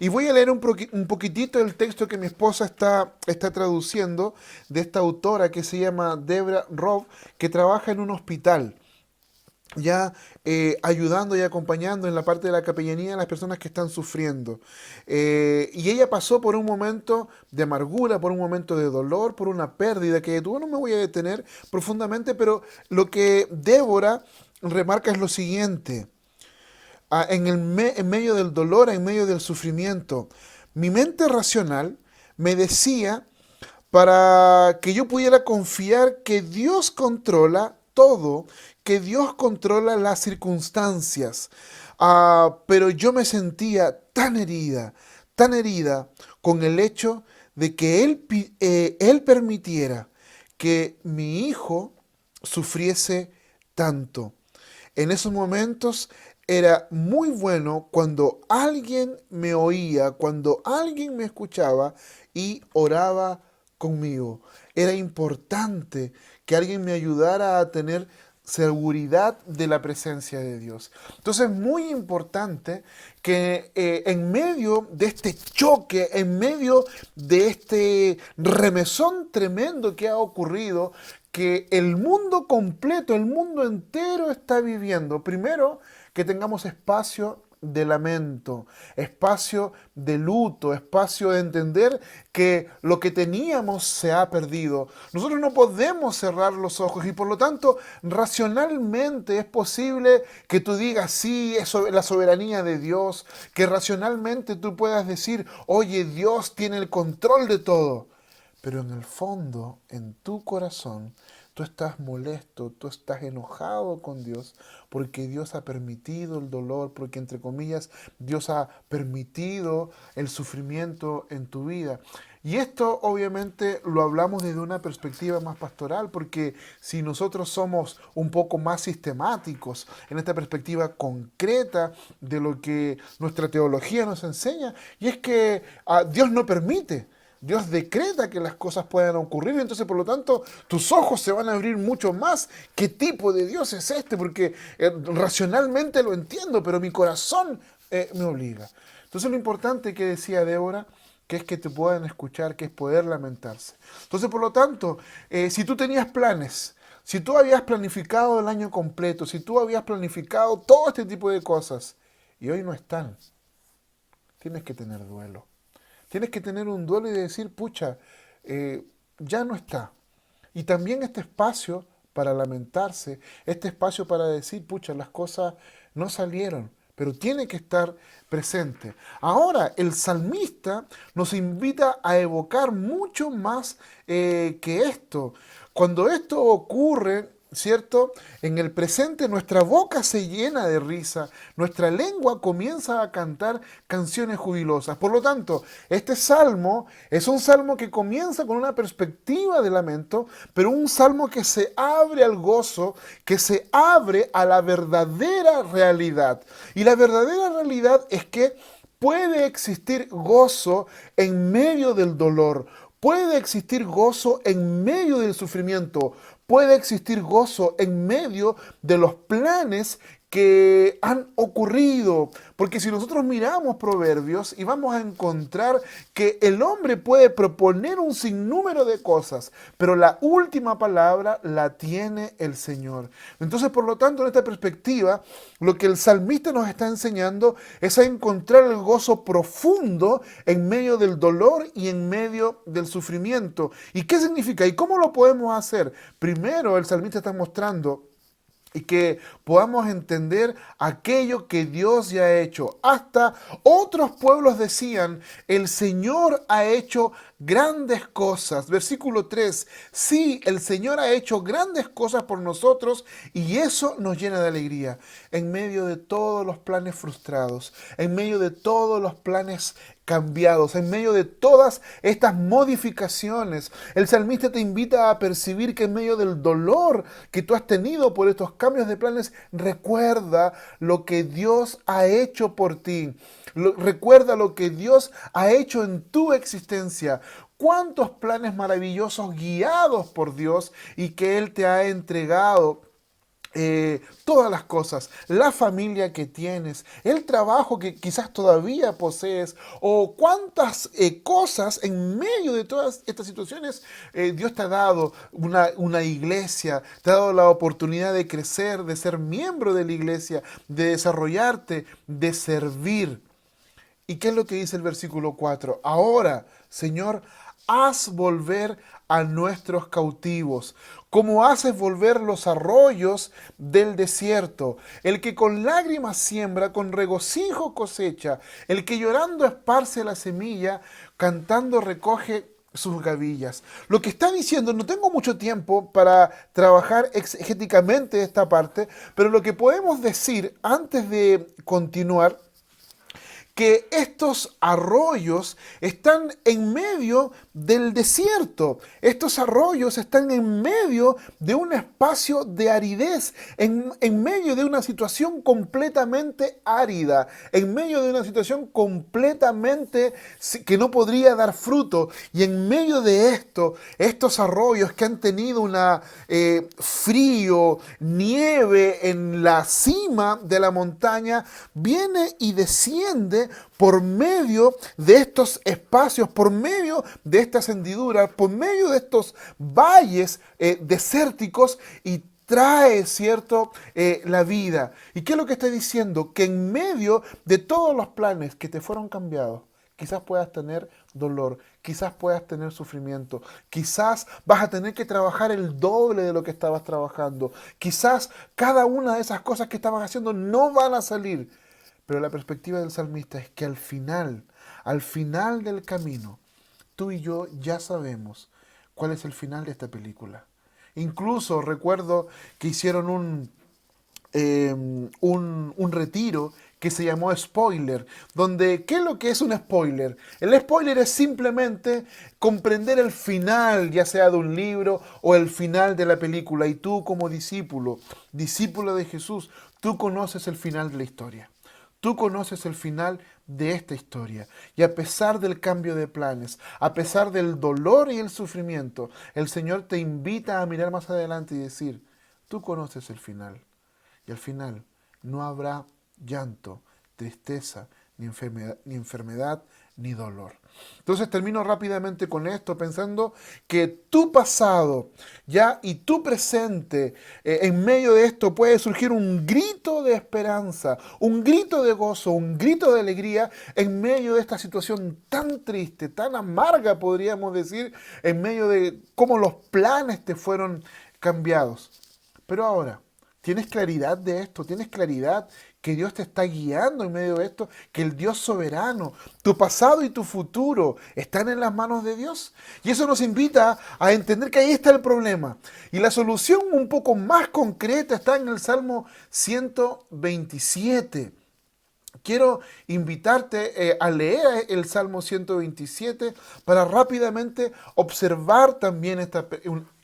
Y voy a leer un poquitito el texto que mi esposa está traduciendo de esta autora que se llama Deborah Robb, que trabaja en un hospital, ya ayudando y acompañando en la parte de la capellanía a las personas que están sufriendo. Y ella pasó por un momento de amargura, por un momento de dolor, por una pérdida que tuvo. No me voy a detener profundamente, pero lo que Débora remarca es lo siguiente. En medio del dolor, en medio del sufrimiento, mi mente racional me decía para que yo pudiera confiar que Dios controla todo, que Dios controla las circunstancias. Pero yo me sentía tan herida con el hecho de que Él permitiera que mi hijo sufriese tanto. En esos momentos era muy bueno cuando alguien me oía, cuando alguien me escuchaba y oraba conmigo. Era importante que alguien me ayudara a tener seguridad de la presencia de Dios. Entonces es muy importante que en medio de este choque, en medio de este remesón tremendo que ha ocurrido, que el mundo completo, el mundo entero está viviendo, primero que tengamos espacio de lamento, espacio de luto, espacio de entender que lo que teníamos se ha perdido. Nosotros no podemos cerrar los ojos y por lo tanto racionalmente es posible que tú digas sí, es la soberanía de Dios, que racionalmente tú puedas decir, oye, Dios tiene el control de todo. Pero en el fondo, en tu corazón, tú estás molesto, tú estás enojado con Dios, porque Dios ha permitido el dolor, porque entre comillas Dios ha permitido el sufrimiento en tu vida. Y esto obviamente lo hablamos desde una perspectiva más pastoral, porque si nosotros somos un poco más sistemáticos en esta perspectiva concreta de lo que nuestra teología nos enseña, y es que Dios no permite. Dios decreta que las cosas puedan ocurrir, entonces por lo tanto tus ojos se van a abrir mucho más. ¿Qué tipo de Dios es este? Porque racionalmente lo entiendo, pero mi corazón me obliga. Entonces lo importante que decía Débora, que es que te puedan escuchar, que es poder lamentarse. Entonces por lo tanto, si tú tenías planes, si tú habías planificado el año completo, si tú habías planificado todo este tipo de cosas y hoy no están, tienes que tener duelo. Tienes que tener un duelo y decir, pucha, ya no está. Y también este espacio para lamentarse, este espacio para decir, pucha, las cosas no salieron, pero tiene que estar presente. Ahora, el salmista nos invita a evocar mucho más que esto. Cuando esto ocurre, ¿cierto? En el presente nuestra boca se llena de risa, nuestra lengua comienza a cantar canciones jubilosas. Por lo tanto, este salmo es un salmo que comienza con una perspectiva de lamento, pero un salmo que se abre al gozo, que se abre a la verdadera realidad. Y la verdadera realidad es que puede existir gozo en medio del dolor. Puede existir gozo en medio del sufrimiento. Puede existir gozo en medio de los planes que han ocurrido. Porque si nosotros miramos Proverbios y vamos a encontrar que el hombre puede proponer un sinnúmero de cosas, pero la última palabra la tiene el Señor. Entonces, por lo tanto, en esta perspectiva, lo que el salmista nos está enseñando es a encontrar el gozo profundo en medio del dolor y en medio del sufrimiento. ¿Y qué significa? ¿Y cómo lo podemos hacer? Primero, el salmista está mostrando y que podamos entender aquello que Dios ya ha hecho. Hasta otros pueblos decían, el Señor ha hecho grandes cosas. Versículo 3, sí, el Señor ha hecho grandes cosas por nosotros y eso nos llena de alegría. En medio de todos los planes frustrados, en medio de todos los planes cambiados, en medio de todas estas modificaciones, el salmista te invita a percibir que en medio del dolor que tú has tenido por estos cambios de planes, recuerda lo que Dios ha hecho por ti. Recuerda lo que Dios ha hecho en tu existencia. Cuántos planes maravillosos guiados por Dios y que Él te ha entregado. Todas las cosas, la familia que tienes, el trabajo que quizás todavía posees, o cuántas cosas en medio de todas estas situaciones Dios te ha dado una iglesia, te ha dado la oportunidad de crecer, de ser miembro de la iglesia, de desarrollarte, de servir. ¿Y qué es lo que dice el versículo 4? Ahora, Señor, haz volver a nuestros cautivos, como haces volver los arroyos del desierto. El que con lágrimas siembra, con regocijo cosecha. El que llorando esparce la semilla, cantando recoge sus gavillas. Lo que está diciendo, no tengo mucho tiempo para trabajar exegéticamente esta parte, pero lo que podemos decir antes de continuar, que estos arroyos están en medio del desierto. Estos arroyos están en medio de un espacio de aridez, en medio de una situación completamente árida, en medio de una situación completamente que no podría dar fruto. Y en medio de esto, estos arroyos que han tenido una frío, nieve en la cima de la montaña, viene y desciende por medio de estos espacios, por medio de estas hendiduras, por medio de estos valles desérticos y trae, ¿cierto?, la vida. ¿Y qué es lo que está diciendo? Que en medio de todos los planes que te fueron cambiados, quizás puedas tener dolor, quizás puedas tener sufrimiento, quizás vas a tener que trabajar el doble de lo que estabas trabajando, quizás cada una de esas cosas que estabas haciendo no van a salir. Pero la perspectiva del salmista es que al final del camino, tú y yo ya sabemos cuál es el final de esta película. Incluso recuerdo que hicieron un retiro que se llamó spoiler, donde, ¿qué es lo que es un spoiler? El spoiler es simplemente comprender el final, ya sea de un libro o el final de la película, y tú como discípulo de Jesús, tú conoces el final de la historia. Tú conoces el final de esta historia. Y a pesar del cambio de planes, a pesar del dolor y el sufrimiento, el Señor te invita a mirar más adelante y decir, tú conoces el final. Y al final no habrá llanto, tristeza, ni enfermedad, ni dolor. Entonces termino rápidamente con esto, pensando que tu pasado ya y tu presente, en medio de esto puede surgir un grito de esperanza, un grito de gozo, un grito de alegría en medio de esta situación tan triste, tan amarga, podríamos decir, en medio de cómo los planes te fueron cambiados. Pero ahora, ¿tienes claridad de esto? ¿Tienes claridad que Dios te está guiando en medio de esto? Que el Dios soberano, tu pasado y tu futuro están en las manos de Dios. Y eso nos invita a entender que ahí está el problema. Y la solución un poco más concreta está en el Salmo 127. Quiero invitarte a leer el Salmo 127 para rápidamente observar también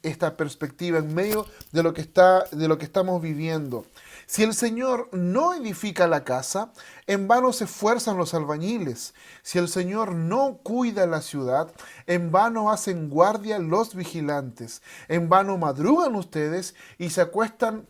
esta perspectiva en medio de lo que estamos viviendo. Si el Señor no edifica la casa, en vano se esfuerzan los albañiles. Si el Señor no cuida la ciudad, en vano hacen guardia los vigilantes. En vano madrugan ustedes y se acuestan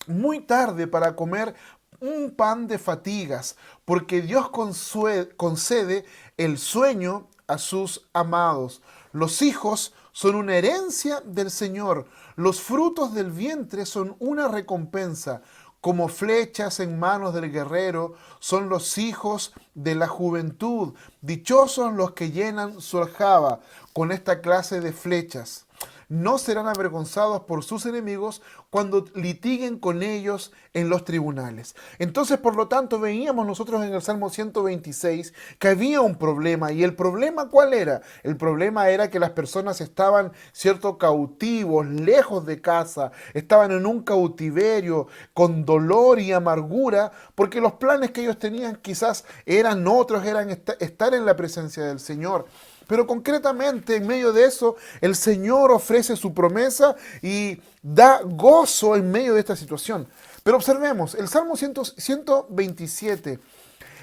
muy tarde para comer un pan de fatigas, porque Dios concede el sueño a sus amados. Los hijos son una herencia del Señor, los frutos del vientre son una recompensa. Como flechas en manos del guerrero son los hijos de la juventud. Dichosos los que llenan su aljaba con esta clase de flechas. No serán avergonzados por sus enemigos cuando litiguen con ellos en los tribunales. Entonces, por lo tanto, veíamos nosotros en el Salmo 126 que había un problema. ¿Y el problema cuál era? El problema era que las personas estaban, cierto, cautivos, lejos de casa, estaban en un cautiverio, con dolor y amargura, porque los planes que ellos tenían quizás eran otros, eran estar en la presencia del Señor. Pero concretamente en medio de eso, el Señor ofrece su promesa y da gozo en medio de esta situación. Pero observemos, el Salmo 127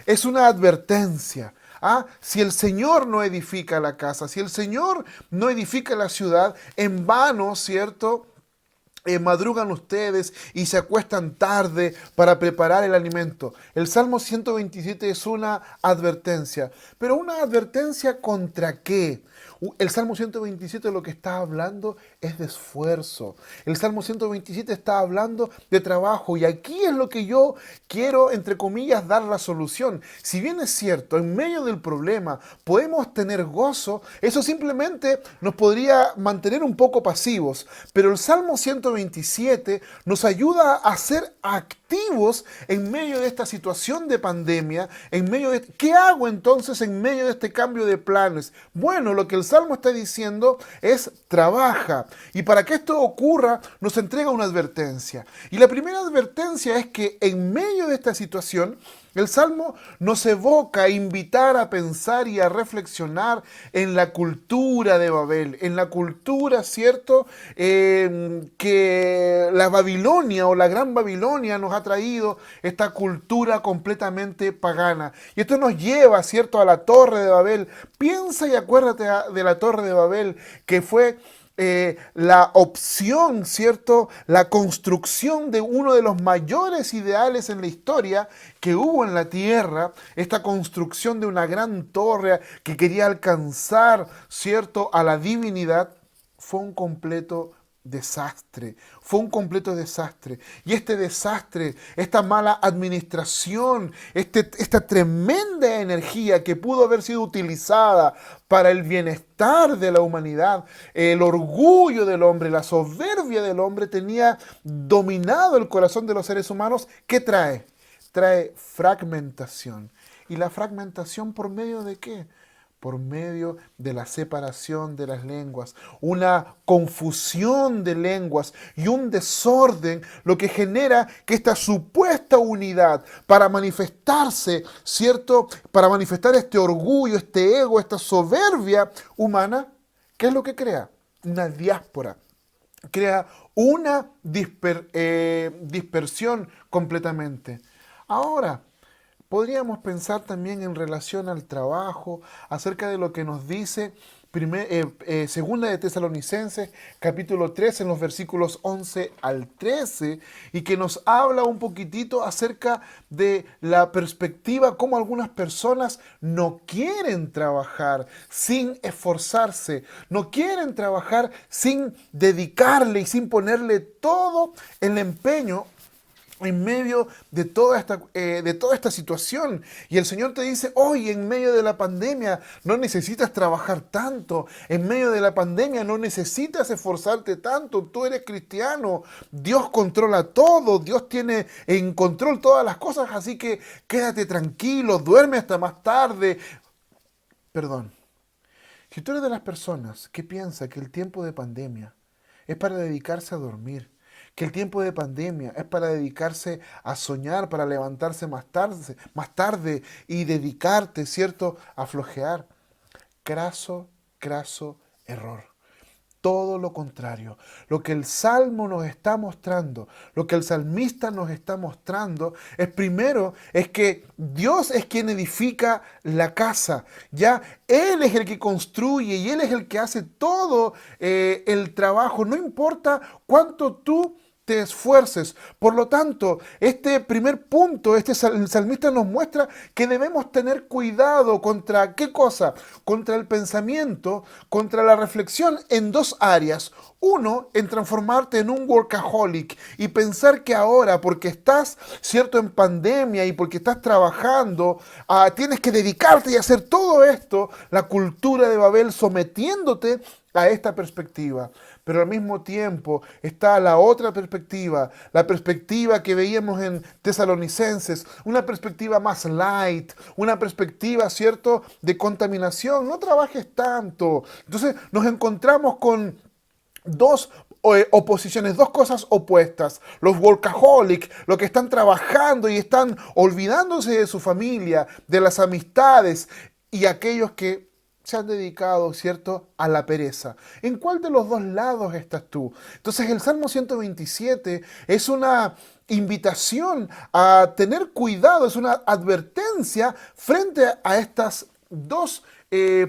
es una advertencia. Si el Señor no edifica la casa, si el Señor no edifica la ciudad, en vano, ¿cierto?, madrugan ustedes y se acuestan tarde para preparar el alimento. El Salmo 127 es una advertencia. ¿Pero una advertencia contra qué? El Salmo 127 lo que está hablando es de esfuerzo. El Salmo 127 está hablando de trabajo. Y aquí es lo que yo quiero, entre comillas, dar la solución. Si bien es cierto, en medio del problema podemos tener gozo, eso simplemente nos podría mantener un poco pasivos. Pero el Salmo 127 nos ayuda a ser activos en medio de esta situación de pandemia, ¿qué hago entonces en medio de este cambio de planes? Bueno, lo que el Salmo está diciendo es trabaja. Y para que esto ocurra, nos entrega una advertencia. Y la primera advertencia es que en medio de esta situación, el Salmo nos evoca a invitar a pensar y a reflexionar en la cultura de Babel, en la cultura, ¿cierto?, que la Babilonia o la Gran Babilonia nos ha traído, esta cultura completamente pagana. Y esto nos lleva, ¿cierto?, a la Torre de Babel. Piensa y acuérdate de la Torre de Babel, que fue la opción, ¿cierto?, la construcción de uno de los mayores ideales en la historia que hubo en la tierra, esta construcción de una gran torre que quería alcanzar, ¿cierto?, a la divinidad, fue un completo desastre. Fue un completo desastre. Y este desastre, esta mala administración, esta tremenda energía que pudo haber sido utilizada para el bienestar de la humanidad, el orgullo del hombre, la soberbia del hombre tenía dominado el corazón de los seres humanos. ¿Qué trae? Trae fragmentación. ¿Y la fragmentación por medio de qué? por medio de la separación de las lenguas, una confusión de lenguas y un desorden, lo que genera que esta supuesta unidad para manifestarse, ¿cierto? Para manifestar este orgullo, este ego, esta soberbia humana, ¿qué es lo que crea? Una diáspora. Crea una dispersión completamente. Ahora, podríamos pensar también en relación al trabajo, acerca de lo que nos dice Segunda de Tesalonicenses, capítulo 3, en los versículos 11 al 13, y que nos habla un poquitito acerca de la perspectiva, cómo algunas personas no quieren trabajar sin esforzarse, no quieren trabajar sin dedicarle y sin ponerle todo el empeño en medio de toda esta situación. Y el Señor te dice, hoy en medio de la pandemia no necesitas trabajar tanto, en medio de la pandemia no necesitas esforzarte tanto, tú eres cristiano, Dios controla todo, Dios tiene en control todas las cosas, así que quédate tranquilo, duerme hasta más tarde. Perdón, si tú eres de las personas que piensa que el tiempo de pandemia es para dedicarse a dormir, que el tiempo de pandemia es para dedicarse a soñar, para levantarse más tarde y dedicarte, ¿cierto?, a flojear. Craso error. Todo lo contrario. Lo que el Salmo nos está mostrando, lo que el salmista nos está mostrando, es que Dios es quien edifica la casa. Ya Él es el que construye y Él es el que hace todo el trabajo. No importa cuánto tú te esfuerces. Por lo tanto, este primer punto, el salmista nos muestra que debemos tener cuidado contra ¿qué cosa? Contra el pensamiento, contra la reflexión en dos áreas. Uno, en transformarte en un workaholic y pensar que ahora, porque estás, cierto, en pandemia y porque estás trabajando, tienes que dedicarte y hacer todo esto, la cultura de Babel sometiéndote a esta perspectiva. Pero al mismo tiempo está la otra perspectiva, la perspectiva que veíamos en Tesalonicenses, una perspectiva más light, una perspectiva, ¿cierto?, de contaminación. No trabajes tanto. Entonces nos encontramos con dos oposiciones, dos cosas opuestas. Los workaholics, los que están trabajando y están olvidándose de su familia, de las amistades, y aquellos que se han dedicado, ¿cierto?, a la pereza. ¿En cuál de los dos lados estás tú? Entonces el Salmo 127 es una invitación a tener cuidado, es una advertencia frente a estas dos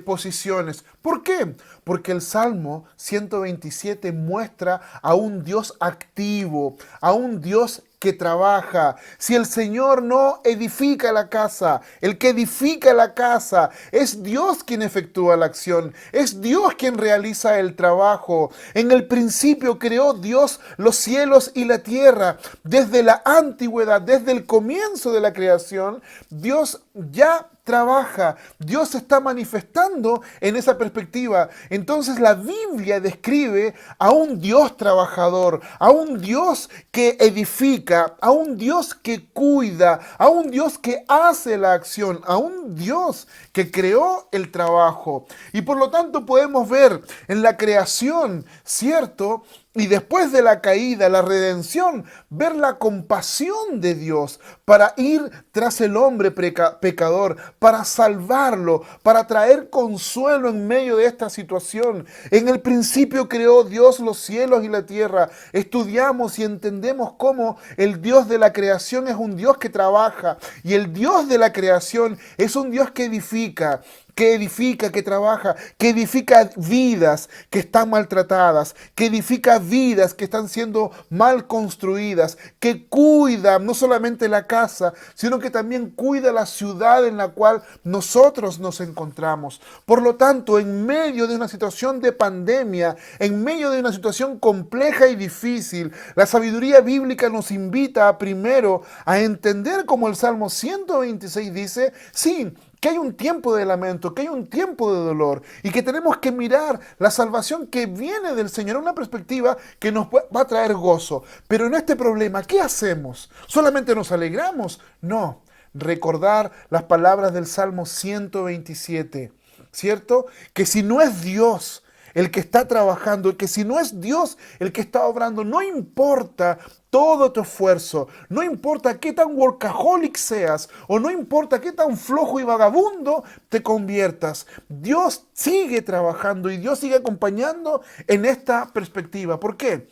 posiciones. ¿Por qué? Porque el Salmo 127 muestra a un Dios activo, a un Dios que trabaja. Si el Señor no edifica la casa, el que edifica la casa es Dios quien efectúa la acción, es Dios quien realiza el trabajo. En el principio creó Dios los cielos y la tierra. Desde la antigüedad, desde el comienzo de la creación, Dios ya trabaja, Dios se está manifestando en esa perspectiva. Entonces la Biblia describe a un Dios trabajador, a un Dios que edifica, a un Dios que cuida, a un Dios que hace la acción, a un Dios que creó el trabajo. Y por lo tanto podemos ver en la creación, ¿cierto?, y después de la caída, la redención, ver la compasión de Dios para ir tras el hombre pecador, para salvarlo, para traer consuelo en medio de esta situación. En el principio creó Dios los cielos y la tierra. Estudiamos y entendemos cómo el Dios de la creación es un Dios que trabaja y el Dios de la creación es un Dios que edifica, que trabaja, que edifica vidas que están maltratadas, que edifica vidas que están siendo mal construidas, que cuida no solamente la casa, sino que también cuida la ciudad en la cual nosotros nos encontramos. Por lo tanto, en medio de una situación de pandemia, en medio de una situación compleja y difícil, la sabiduría bíblica nos invita primero a entender, como el Salmo 126 dice, sí, que hay un tiempo de lamento, que hay un tiempo de dolor y que tenemos que mirar la salvación que viene del Señor, una perspectiva que nos va a traer gozo. Pero en este problema, ¿qué hacemos? ¿Solamente nos alegramos? No. Recordar las palabras del Salmo 127. ¿cierto? Que si no es Dios el que está trabajando, que si no es Dios el que está obrando, no importa todo tu esfuerzo, no importa qué tan workaholic seas, o no importa qué tan flojo y vagabundo te conviertas, Dios sigue trabajando y Dios sigue acompañando en esta perspectiva. ¿Por qué?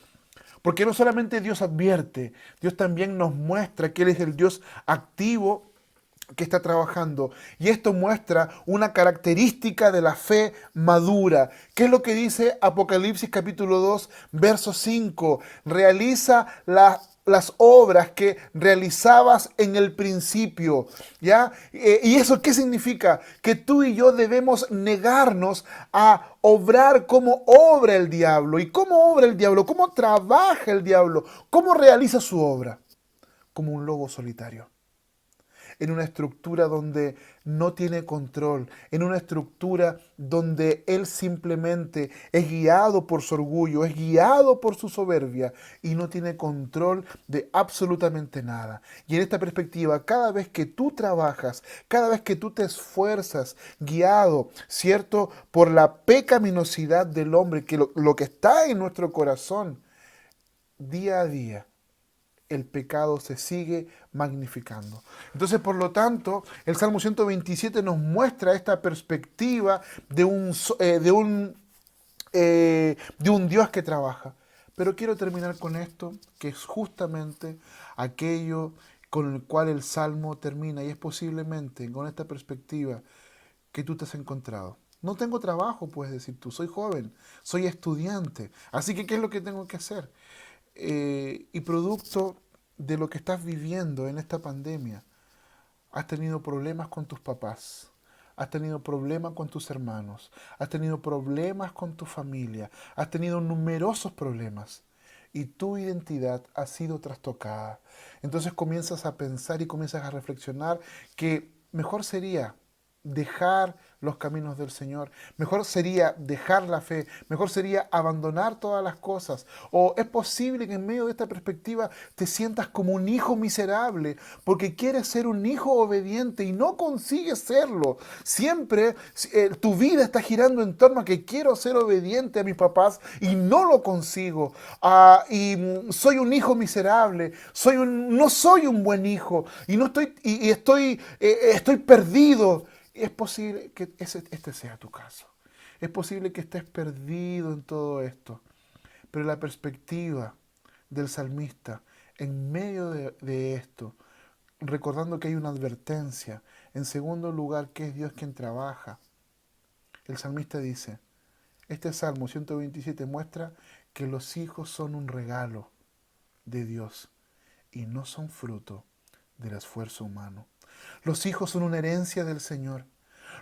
Porque no solamente Dios advierte, Dios también nos muestra que Él es el Dios activo que está trabajando. Y esto muestra una característica de la fe madura. ¿Qué es lo que dice Apocalipsis capítulo 2, verso 5? Realiza las obras que realizabas en el principio, ¿ya? ¿Y eso qué significa? Que tú y yo debemos negarnos a obrar como obra el diablo. ¿Y cómo obra el diablo? ¿Cómo trabaja el diablo? ¿Cómo realiza su obra? Como un lobo solitario, en una estructura donde no tiene control, en una estructura donde él simplemente es guiado por su orgullo, es guiado por su soberbia y no tiene control de absolutamente nada. Y en esta perspectiva, cada vez que tú trabajas, cada vez que tú te esfuerzas, guiado, ¿cierto?, por la pecaminosidad del hombre, que lo que está en nuestro corazón, día a día, el pecado se sigue magnificando. Entonces, por lo tanto, el Salmo 127 nos muestra esta perspectiva de un Dios que trabaja. Pero quiero terminar con esto, que es justamente aquello con el cual el Salmo termina, y es posiblemente con esta perspectiva que tú te has encontrado. No tengo trabajo, puedes decir tú, soy joven, soy estudiante, así que ¿qué es lo que tengo que hacer? Y producto de lo que estás viviendo en esta pandemia, has tenido problemas con tus papás, has tenido problemas con tus hermanos, has tenido problemas con tu familia, has tenido numerosos problemas y tu identidad ha sido trastocada. Entonces comienzas a pensar y comienzas a reflexionar que mejor sería dejar los caminos del Señor, mejor sería dejar la fe, mejor sería abandonar todas las cosas. O es posible que en medio de esta perspectiva te sientas como un hijo miserable porque quieres ser un hijo obediente y no consigues serlo. Siempre tu vida está girando en torno a que quiero ser obediente a mis papás y no lo consigo. Soy un hijo miserable, no soy un buen hijo y no estoy estoy perdido. Es posible que este sea tu caso. Es posible que estés perdido en todo esto. Pero la perspectiva del salmista en medio de esto, recordando que hay una advertencia, en segundo lugar, que es Dios quien trabaja. El salmista dice, este Salmo 127 muestra que los hijos son un regalo de Dios y no son fruto del esfuerzo humano. Los hijos son una herencia del Señor.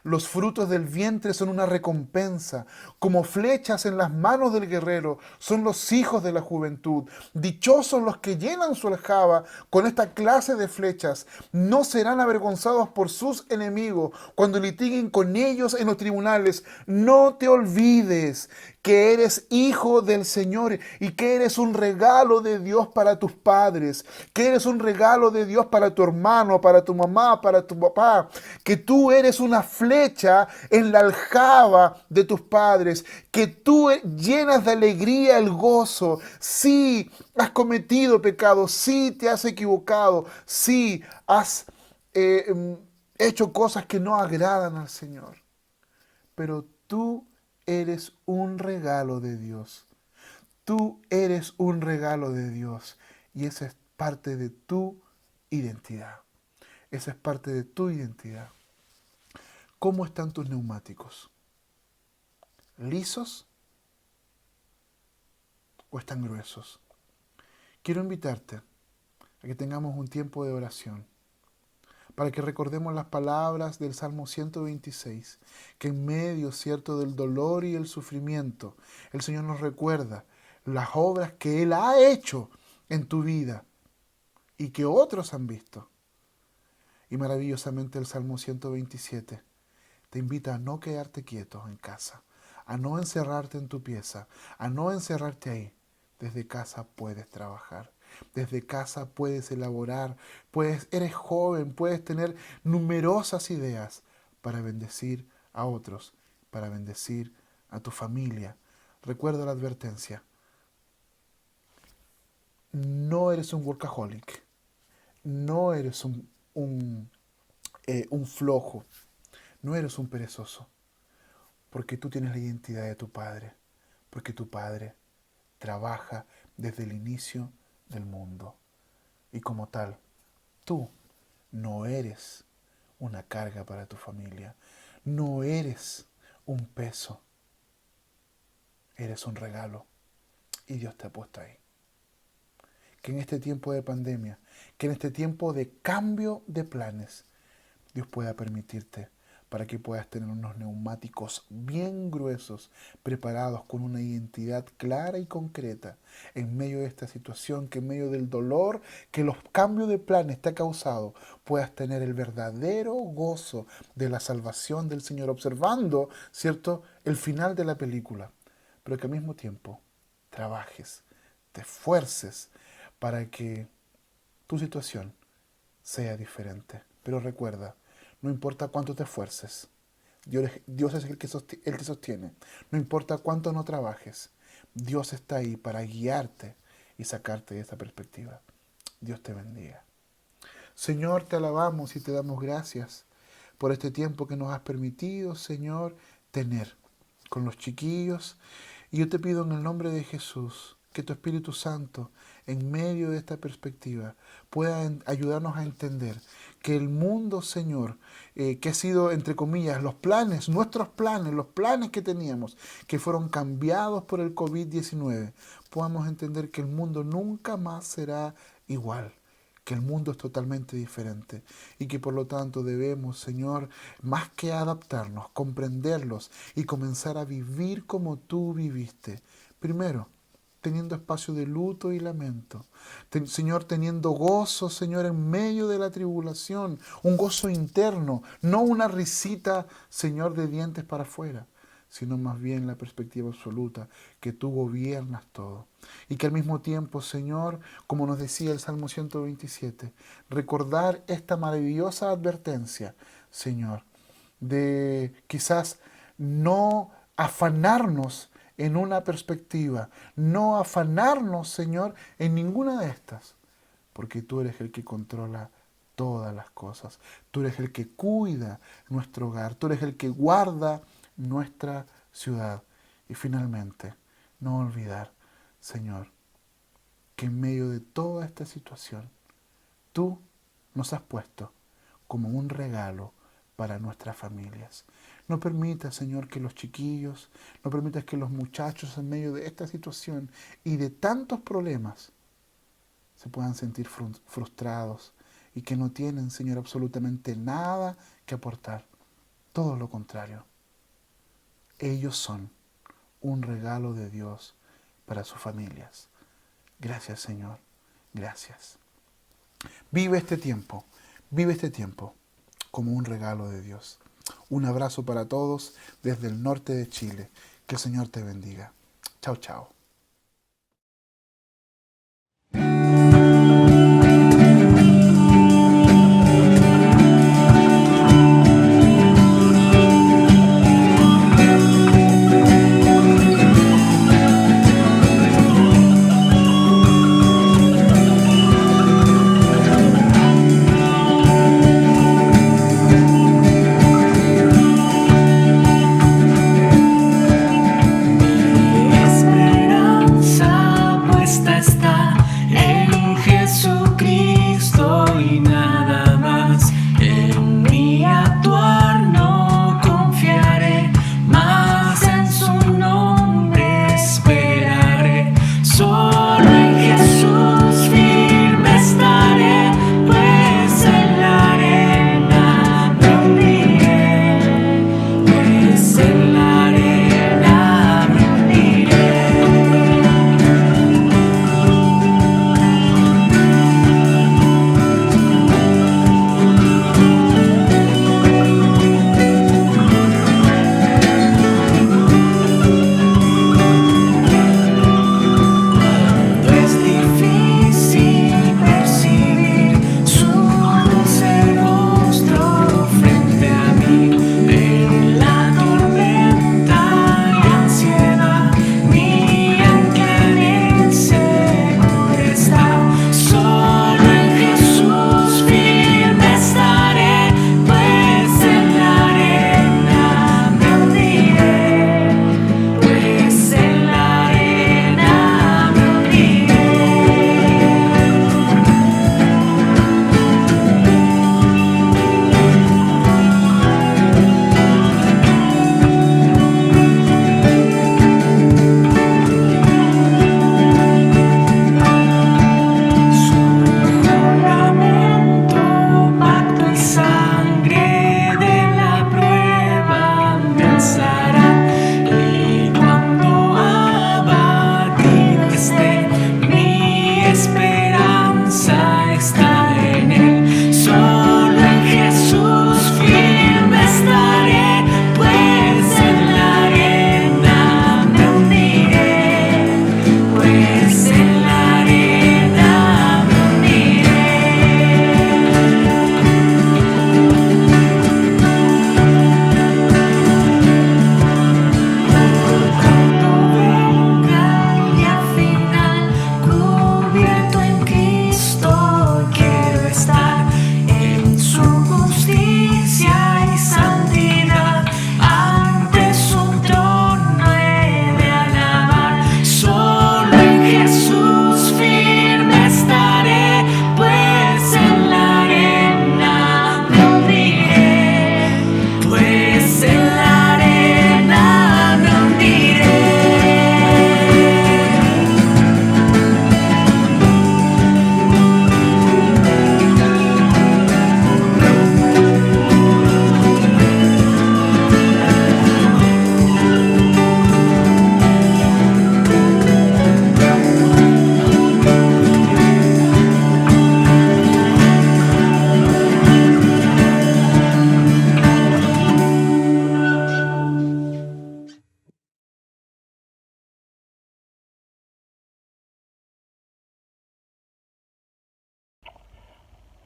Los frutos del vientre son una recompensa. Como flechas en las manos del guerrero son los hijos de la juventud. Dichosos los que llenan su aljaba con esta clase de flechas. No serán avergonzados por sus enemigos cuando litiguen con ellos en los tribunales. No te olvides que eres hijo del Señor y que eres un regalo de Dios para tus padres, que eres un regalo de Dios para tu hermano, para tu mamá, para tu papá, que tú eres una flecha en la aljaba de tus padres, que tú llenas de alegría el gozo. Sí, has cometido pecado, sí te has equivocado, sí has hecho cosas que no agradan al Señor, pero tú eres un regalo de Dios. Tú eres un regalo de Dios y esa es parte de tu identidad. Esa es parte de tu identidad. ¿Cómo están tus neumáticos? ¿Lisos o están gruesos? Quiero invitarte a que tengamos un tiempo de oración para que recordemos las palabras del Salmo 126, que en medio, cierto, del dolor y el sufrimiento, el Señor nos recuerda las obras que Él ha hecho en tu vida y que otros han visto. Y maravillosamente el Salmo 127 te invita a no quedarte quieto en casa, a no encerrarte en tu pieza, a no encerrarte ahí. Desde casa puedes trabajar. Desde casa puedes elaborar, eres joven, puedes tener numerosas ideas para bendecir a otros para bendecir a tu familia. Recuerda la advertencia. No eres un workaholic. No eres un flojo. No eres un perezoso. Porque tú tienes la identidad de tu Padre. Porque tu Padre trabaja desde el inicio del mundo. Y como tal, tú no eres una carga para tu familia. No eres un peso. Eres un regalo. Y Dios te ha puesto ahí. Que en este tiempo de pandemia, que en este tiempo de cambio de planes, Dios pueda permitirte para que puedas tener unos neumáticos bien gruesos, preparados con una identidad clara y concreta en medio de esta situación, que en medio del dolor que los cambios de planes te ha causado, puedas tener el verdadero gozo de la salvación del Señor, observando, ¿cierto?, el final de la película, pero que al mismo tiempo trabajes, te esfuerces para que tu situación sea diferente. Pero recuerda, no importa cuánto te esfuerces, Dios es el que te sostiene. No importa cuánto no trabajes, Dios está ahí para guiarte y sacarte de esta perspectiva. Dios te bendiga. Señor, te alabamos y te damos gracias por este tiempo que nos has permitido, Señor, tener con los chiquillos. Y yo te pido en el nombre de Jesús que tu Espíritu Santo, en medio de esta perspectiva, pueda ayudarnos a entender que el mundo, Señor, que ha sido, entre comillas, los planes, nuestros planes, los planes que teníamos, que fueron cambiados por el COVID-19, podamos entender que el mundo nunca más será igual, que el mundo es totalmente diferente y que por lo tanto debemos, Señor, más que adaptarnos, comprenderlos y comenzar a vivir como tú viviste. Primero, teniendo espacio de luto y lamento. Señor, teniendo gozo, Señor, en medio de la tribulación, un gozo interno, no una risita, Señor, de dientes para afuera, sino más bien la perspectiva absoluta, que tú gobiernas todo. Y que al mismo tiempo, Señor, como nos decía el Salmo 127, recordar esta maravillosa advertencia, Señor, de quizás no afanarnos en una perspectiva, no afanarnos, Señor, en ninguna de estas, porque tú eres el que controla todas las cosas. Tú eres el que cuida nuestro hogar, tú eres el que guarda nuestra ciudad. Y finalmente, no olvidar, Señor, que en medio de toda esta situación, tú nos has puesto como un regalo para nuestras familias. No permitas, Señor, que los chiquillos, no permitas que los muchachos en medio de esta situación y de tantos problemas se puedan sentir frustrados y que no tienen, Señor, absolutamente nada que aportar. Todo lo contrario. Ellos son un regalo de Dios para sus familias. Gracias, Señor. Gracias. Vive este tiempo como un regalo de Dios. Un abrazo para todos desde el norte de Chile. Que el Señor te bendiga. Chao, chao. Esperanza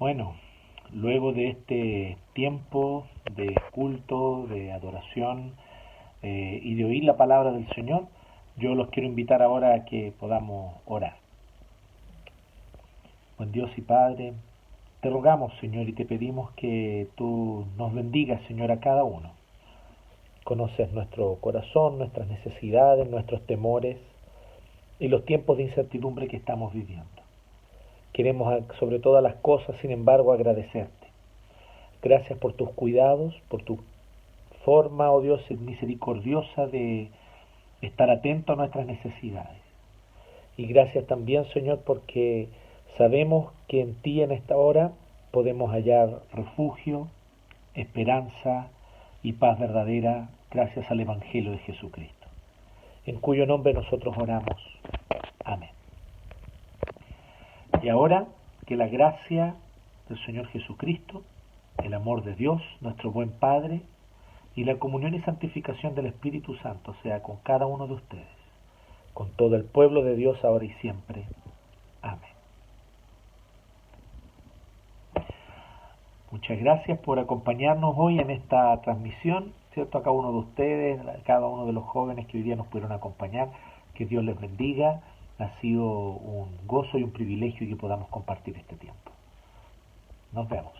Bueno, luego de este tiempo de culto, de adoración y de oír la palabra del Señor, yo los quiero invitar ahora a que podamos orar. Buen Dios y Padre, te rogamos, Señor, y te pedimos que tú nos bendigas, Señor, a cada uno. Conoces nuestro corazón, nuestras necesidades, nuestros temores y los tiempos de incertidumbre que estamos viviendo. Queremos sobre todas las cosas, sin embargo, agradecerte. Gracias por tus cuidados, por tu forma, oh Dios, misericordiosa de estar atento a nuestras necesidades. Y gracias también, Señor, porque sabemos que en ti en esta hora podemos hallar refugio, esperanza y paz verdadera gracias al Evangelio de Jesucristo, en cuyo nombre nosotros oramos. Amén. Y ahora, que la gracia del Señor Jesucristo, el amor de Dios, nuestro buen Padre, y la comunión y santificación del Espíritu Santo sea con cada uno de ustedes, con todo el pueblo de Dios ahora y siempre. Amén. Muchas gracias por acompañarnos hoy en esta transmisión, ¿cierto? A cada uno de ustedes, a cada uno de los jóvenes que hoy día nos pudieron acompañar. Que Dios les bendiga. Ha sido un gozo y un privilegio que podamos compartir este tiempo. Nos vemos.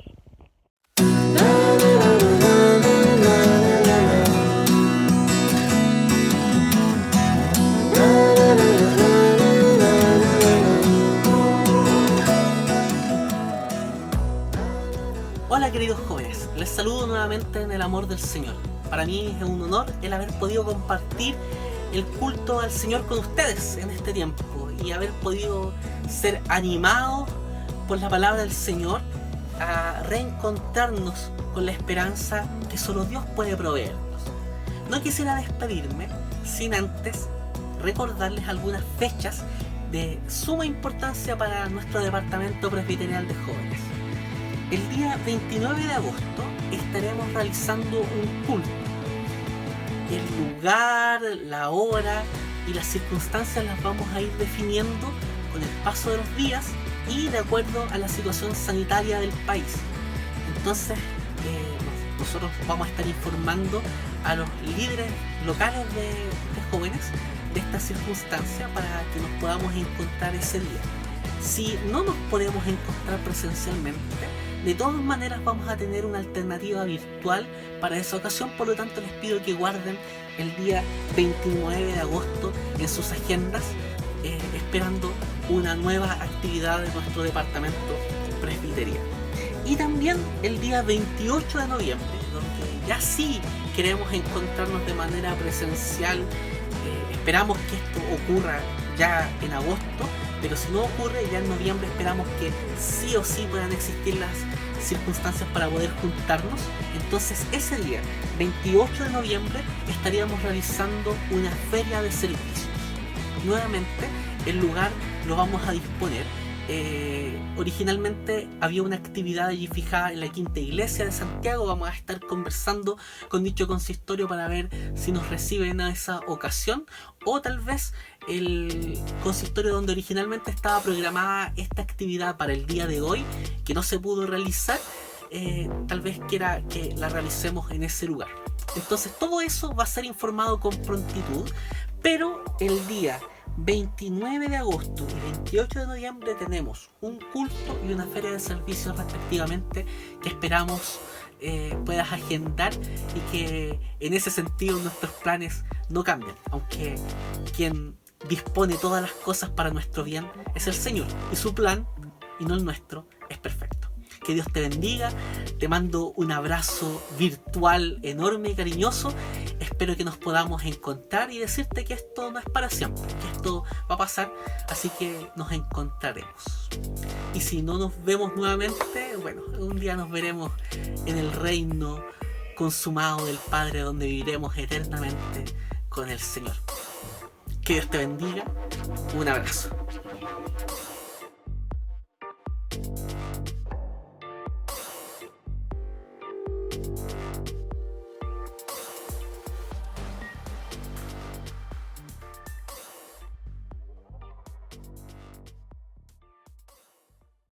Hola queridos jóvenes, les saludo nuevamente en el amor del Señor. Para mí es un honor el haber podido compartir el culto al Señor con ustedes en este tiempo y haber podido ser animados por la palabra del Señor a reencontrarnos con la esperanza que solo Dios puede proveernos. No quisiera despedirme sin antes recordarles algunas fechas de suma importancia para nuestro departamento presbiterial de jóvenes. El día 29 de agosto estaremos realizando un culto. El lugar, la hora y las circunstancias las vamos a ir definiendo con el paso de los días y de acuerdo a la situación sanitaria del país. Entonces, nosotros vamos a estar informando a los líderes locales de jóvenes de esta circunstancia para que nos podamos encontrar ese día. Si no nos podemos encontrar presencialmente, de todas maneras vamos a tener una alternativa virtual para esa ocasión, por lo tanto les pido que guarden el día 29 de agosto en sus agendas, esperando una nueva actividad de nuestro departamento presbiteriano. Y también el día 28 de noviembre, donde ya sí queremos encontrarnos de manera presencial. Esperamos que esto ocurra ya en agosto, pero si no ocurre ya en noviembre esperamos que sí o sí puedan existir las circunstancias para poder juntarnos. Entonces ese día, 28 de noviembre, estaríamos realizando una feria de servicios. Nuevamente el lugar lo vamos a disponer. Originalmente había una actividad allí fijada en la Quinta Iglesia de Santiago. Vamos a estar conversando con dicho consistorio para ver si nos reciben a esa ocasión, o tal vez el consistorio donde originalmente estaba programada esta actividad para el día de hoy, que no se pudo realizar, tal vez quiera que la realicemos en ese lugar. Entonces todo eso va a ser informado con prontitud, pero el día 29 de agosto y 28 de noviembre tenemos un culto y una feria de servicios respectivamente, que esperamos puedas agendar y que en ese sentido nuestros planes no cambien, aunque quien dispone todas las cosas para nuestro bien es el Señor, y su plan, y no el nuestro, es perfecto. Que Dios te bendiga, te mando un abrazo virtual enorme y cariñoso. Espero que nos podamos encontrar y decirte que esto no es para siempre, que esto va a pasar, así que nos encontraremos. Y si no nos vemos nuevamente, bueno, un día nos veremos en el reino consumado del Padre, donde viviremos eternamente con el Señor. Que Dios te bendiga, un abrazo.